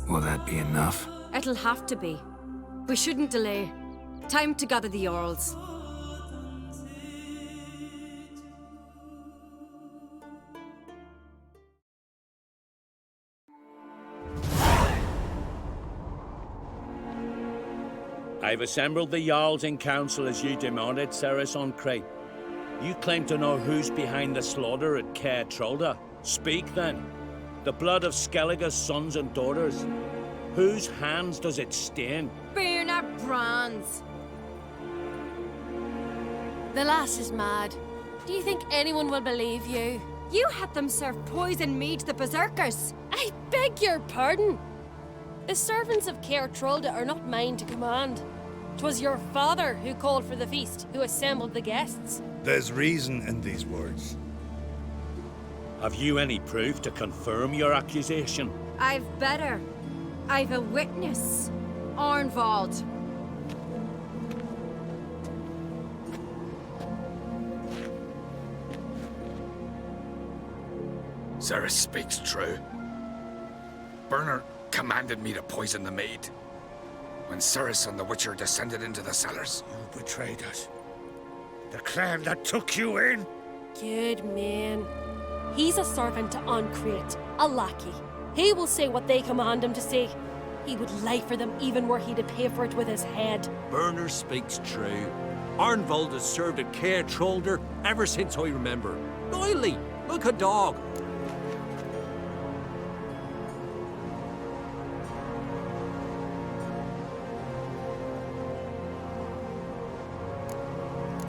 Will that be enough? It'll have to be. We shouldn't delay. Time to gather the Jarls. I've assembled the Jarls in council as you demanded, Ceres on Crate. You claim to know who's behind the slaughter at Caer Trolda. Speak then. The blood of Skellige's sons and daughters. Whose hands does it stain? Bernard Bran's. The lass is mad. Do you think anyone will believe you? You had them serve poison mead to the berserkers. I beg your pardon. The servants of Caer Trolda are not mine to command. 'Twas your father who called for the feast, who assembled the guests. There's reason in these words. Have you any proof to confirm your accusation? I've better. I've a witness. Arnvald. Ceres speaks true. Bernard commanded me to poison the maid. When Ceres and the Witcher descended into the cellars. You betrayed us. The clan that took you in. Good man. He's a servant to Uncreate, a lackey. He will say what they command him to say. He would lie for them even were he to pay for it with his head. Bernard speaks true. Arnvald has served at Caer Trolda ever since I remember. Loyally, like a dog.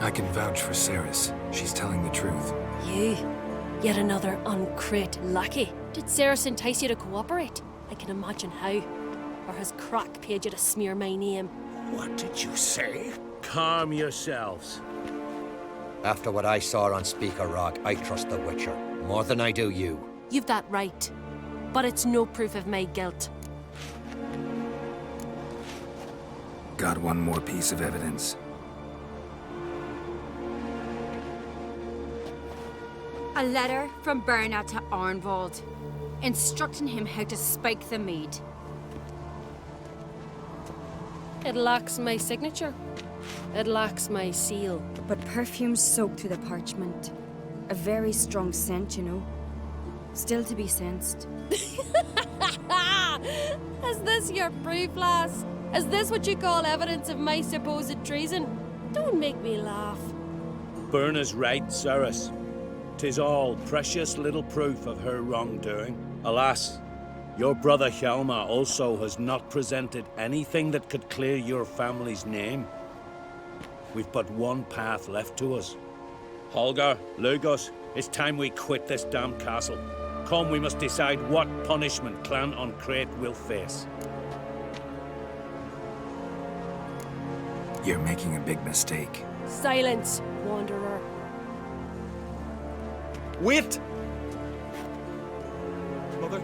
I can vouch for Ceres. She's telling the truth. You? Yet another Uncreate lackey. Did Ceres entice you to cooperate? I can imagine how. Or has Crack paid you to smear my name? What did you say? Calm yourselves. After what I saw on Speaker Rock, I trust the Witcher. More than I do you. You've that right. But it's no proof of my guilt. Got one more piece of evidence. A letter from Bernard to Arnvald, instructing him how to spike the mead. It lacks my signature. It lacks my seal. But perfume soaked through the parchment. A very strong scent, you know. Still to be sensed. Is this your proof, lass? Is this what you call evidence of my supposed treason? Don't make me laugh. Berna's right, Ceres. 'Tis all precious little proof of her wrongdoing. Alas, your brother Hjalmar also has not presented anything that could clear your family's name. We've but one path left to us. Holger, Lugos, it's time we quit this damn castle. Come, we must decide what punishment Clan Uncreate will face. You're making a big mistake. Silence, wanderer. Wait! Mother,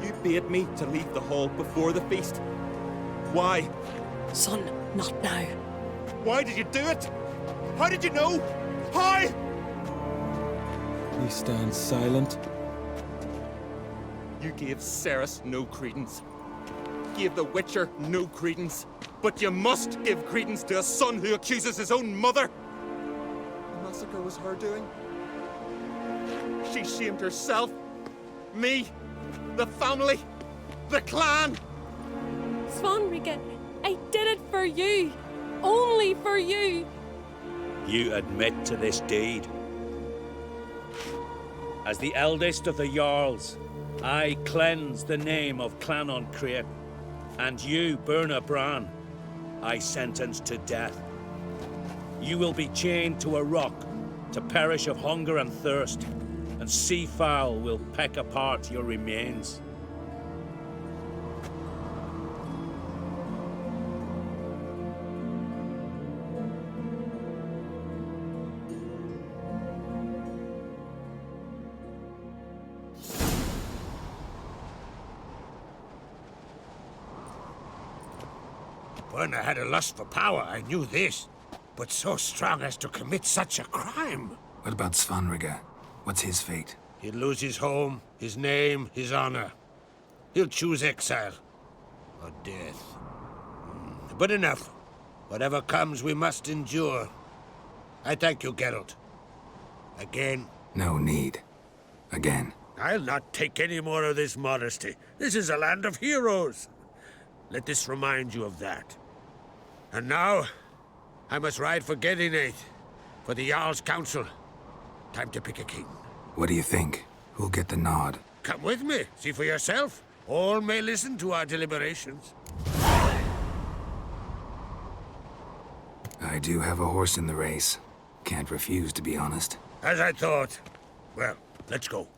you bade me to leave the hall before the feast. Why? Son, not now. Why did you do it? How did you know? How? He stands silent, You gave Ceres no credence. Gave the Witcher no credence. But you must give credence to a son who accuses his own mother. The massacre was her doing. She shamed herself, me, the family, the clan. Svanrika, I did it for you. Only for you. You admit to this deed. As the eldest of the Jarls, I cleanse the name of Clan on Crete, and you, Burna Bran, I sentence to death. You will be chained to a rock to perish of hunger and thirst, and sea fowl will peck apart your remains. Burna had a lust for power, I knew this. But so strong as to commit such a crime. What about Svanrika? What's his fate? He'll lose his home, his name, his honor. He'll choose exile. Or death. But enough. Whatever comes, we must endure. I thank you, Geralt. Again. No need. Again. I'll not take any more of this modesty. This is a land of heroes. Let this remind you of that. And now, I must ride for Gedinate, for the Jarl's Council. Time to pick a king. What do you think? Who'll get the nod? Come with me, see for yourself. All may listen to our deliberations. I do have a horse in the race. Can't refuse, to be honest. As I thought. Well, let's go.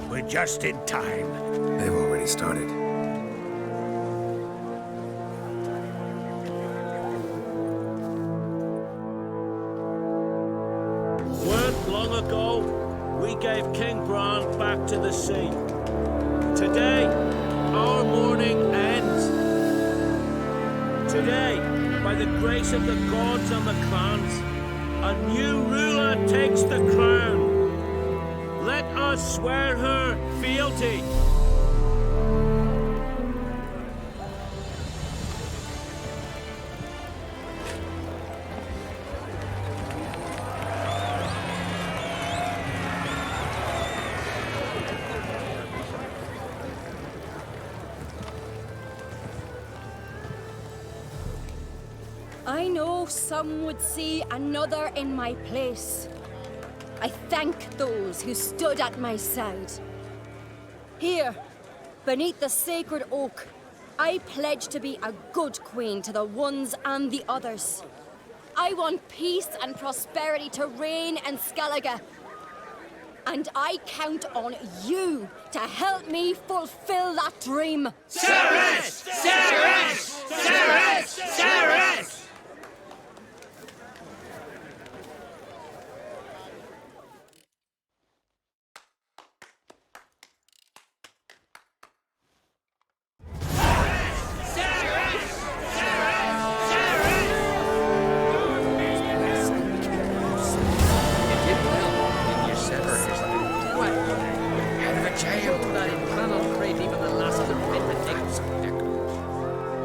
We're just in time. They've already started. Weren't long ago, we gave King Bran back to the sea. Today, our mourning ends. Today, by the grace of the gods and the clans, a new ruler takes the crown. Let us swear her fealty. I know some would see another in my place. I thank those who stood at my side. Here, beneath the sacred oak, I pledge to be a good queen to the ones and the others. I want peace and prosperity to reign in Skellige. And I count on you to help me fulfill that dream. Ceres! Ceres! Ceres! Ceres!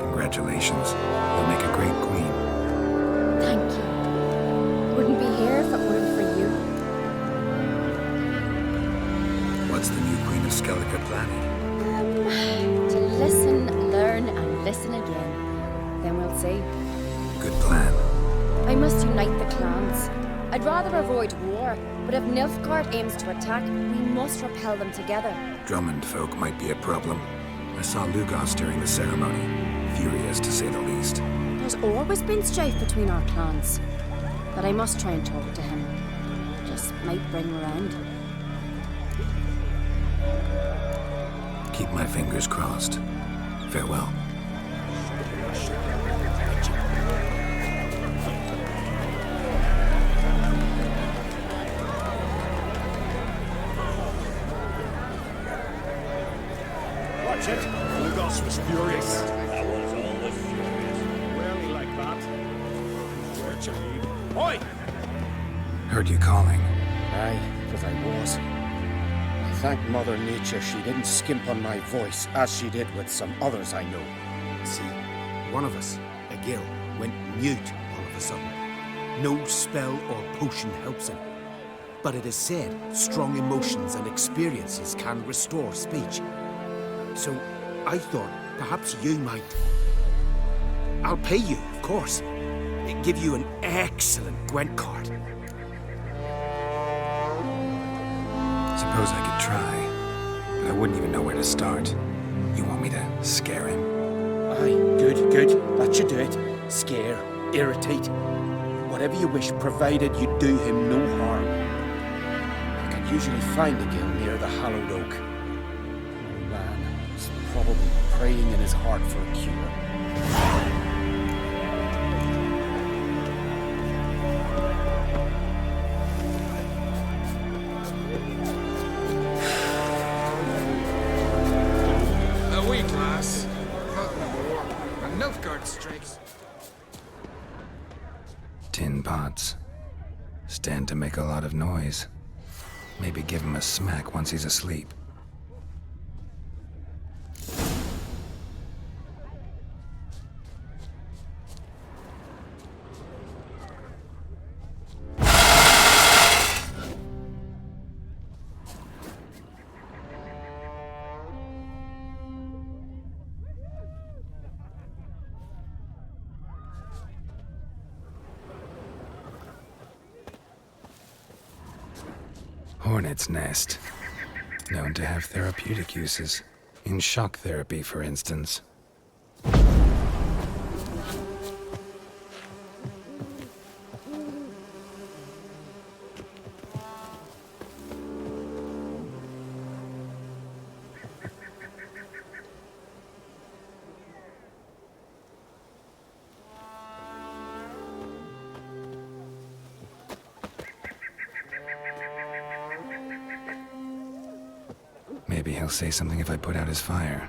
Congratulations. You'll make a great queen. Thank you. Wouldn't be here if it weren't for you. What's the new queen of Skellige planning? To listen, learn, and listen again. Then we'll see. Good plan. I must unite the clans. I'd rather avoid war, but if Nilfgaard aims to attack, we must repel them together. Drummond folk might be a problem. I saw Lugos during the ceremony. Furious, to say the least. There's always been strife between our clans. But I must try and talk to him. Just might bring him around. Keep my fingers crossed. Farewell. watch it. Lugos was furious. I was always furious. Well, he like that. Where'd you leave? Oi! Heard you calling. Aye, because I was. I thank Mother Nature she didn't skimp on my voice, as she did with some others I know. See, one of us, a gill, went mute all of a sudden. No spell or potion helps him. But it is said strong emotions and experiences can restore speech. So I thought perhaps you might... I'll pay you, of course. Give you an excellent Gwent card. Suppose I could try, but I wouldn't even know where to start. You want me to scare him? Aye, good, good. That should do it. Scare, irritate. Whatever you wish, provided you do him no harm. I can usually find a gill near the hallowed oak. Oh man, he's probably praying in his heart for a cure. Tin pots. Stand to make a lot of noise. Maybe give him a smack once he's asleep. Hornet's nest. Known to have therapeutic uses. In shock therapy, for instance. Maybe he'll say something if I put out his fire.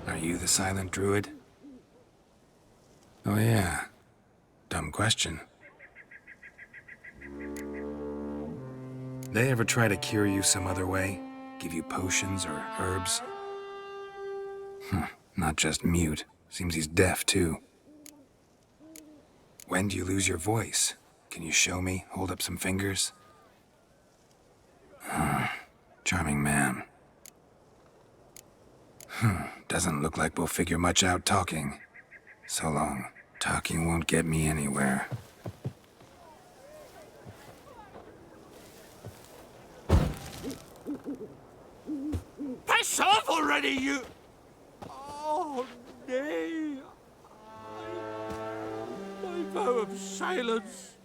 Are you the silent druid? Oh yeah. Dumb question. They ever try to cure you some other way? Give you potions or herbs? Not just mute. Seems he's deaf, too. When do you lose your voice? Can you show me? Hold up some fingers? Charming man. Doesn't look like we'll figure much out talking. So long. Talking won't get me anywhere. Piss off already, you... Oh, nay. My vow of silence.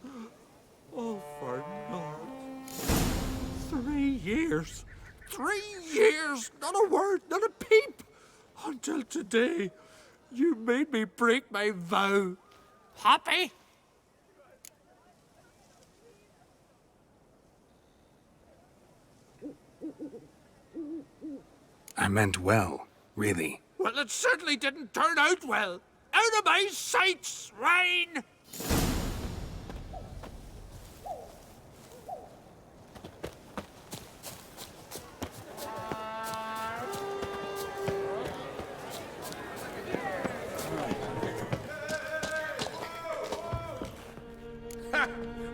Oh, for naught. 3 years. 3 years! Not a word, not a peep! Until today, you made me break my vow. Happy? I meant well, really. Well, it certainly didn't turn out well. Out of my sight, swine!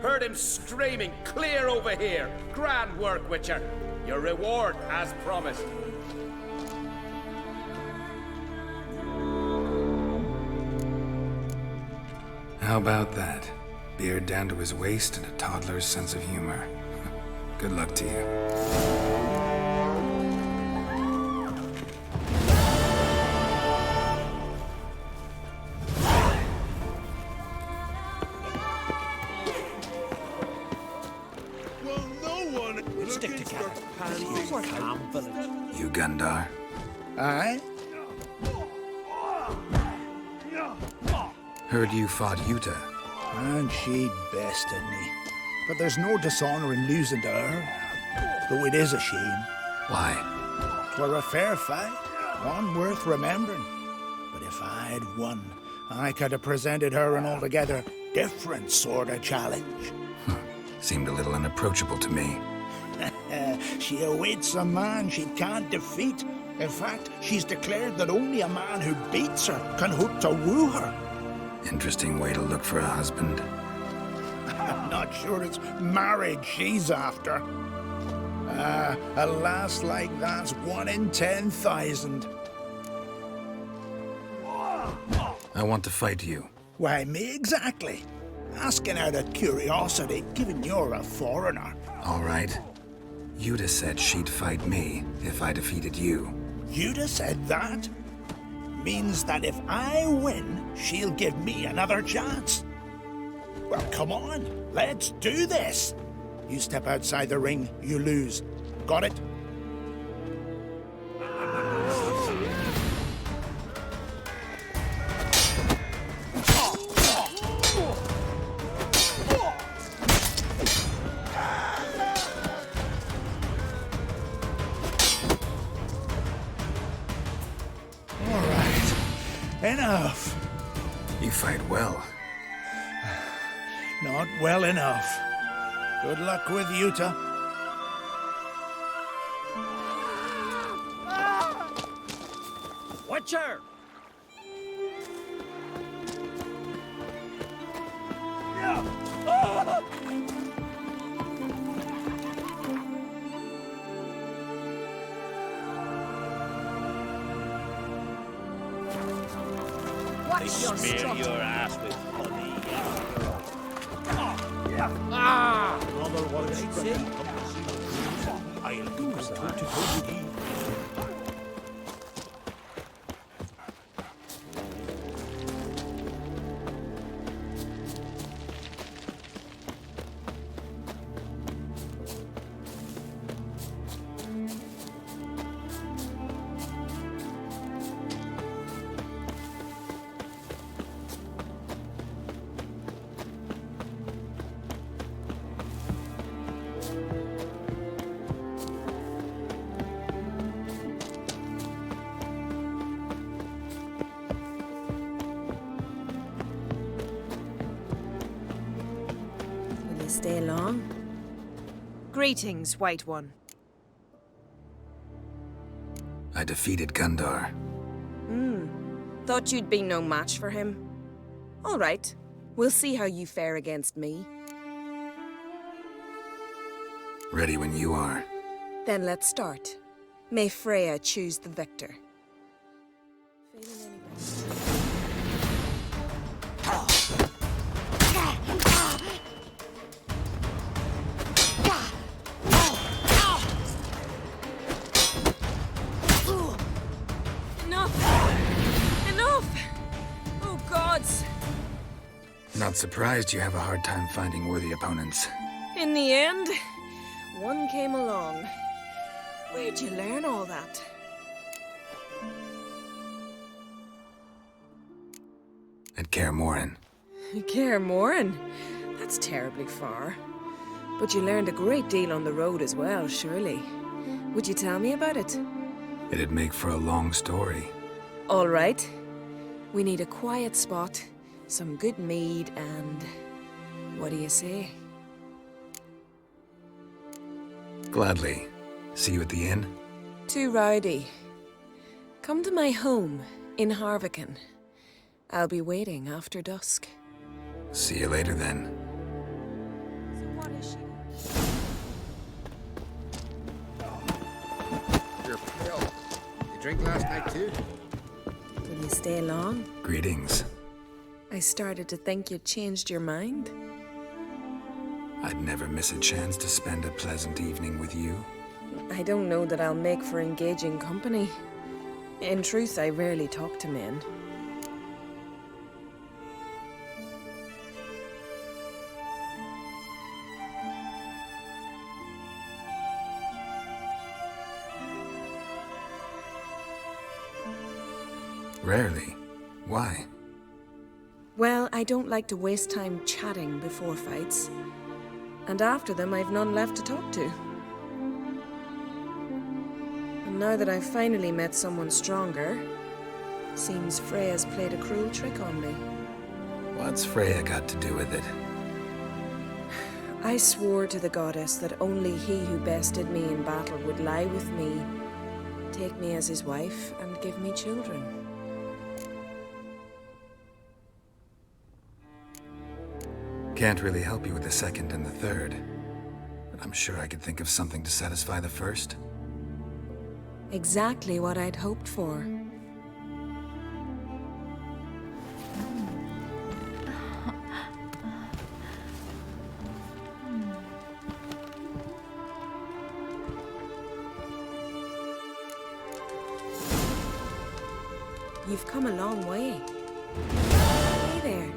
Heard him screaming, clear over here. Grand work, Witcher. Your reward, as promised. How about that? Beard down to his waist and a toddler's sense of humor. Good luck to you. Stick together. Here's a calm village. You Gundar? Aye? Heard you fought Yuta. And she bested me. But there's no dishonour in losing to her. Though it is a shame. Why? 'Twere a fair fight, one worth remembering. But if I'd won, I could have presented her an altogether different sort of challenge. Seemed a little unapproachable to me. She awaits a man she can't defeat. In fact, she's declared that only a man who beats her can hope to woo her. Interesting way to look for a husband. I'm not sure it's marriage she's after. A lass like that's 1 in 10,000. I want to fight you. Why, me exactly. Asking out of curiosity, given you're a foreigner. All right. Yuta said she'd fight me if I defeated you. Yuta said that? Means that if I win, she'll give me another chance. Well, come on, let's do this. You step outside the ring, you lose. Got it? All right, enough. You fight well. Not well enough. Good luck with Yuta. Witcher! They smear your ass with honey. Another one straight. I'll do that. Will you stay long? Greetings, White One. I defeated Gundar. Thought you'd be no match for him. All right. We'll see how you fare against me. Ready when you are. Then let's start. May Freya choose the victor. Enough! Enough! Oh, gods! Not surprised you have a hard time finding worthy opponents. In the end, one came along. Where'd you learn all that? At Kaer Morhen. Kaer Morhen? That's terribly far. But you learned a great deal on the road as well, surely. Would you tell me about it? It'd make for a long story. All right. We need a quiet spot, some good mead, and... what do you say? Gladly. See you at the inn? Too rowdy. Come to my home in Harvican. I'll be waiting after dusk. See you later then. What is she? You're pale. You drink last night too? Will you stay long? Greetings. I started to think you'd changed your mind. I'd never miss a chance to spend a pleasant evening with you. I don't know that I'll make for engaging company. In truth, I rarely talk to men. Rarely. Why? Well, I don't like to waste time chatting before fights. And after them, I've none left to talk to. And now that I've finally met someone stronger, seems Freya's played a cruel trick on me. What's Freya got to do with it? I swore to the goddess that only he who bested me in battle would lie with me, take me as his wife, and give me children. Can't really help you with the second and the third, but I'm sure I could think of something to satisfy the first. Exactly what I'd hoped for. You've come a long way. Hey there.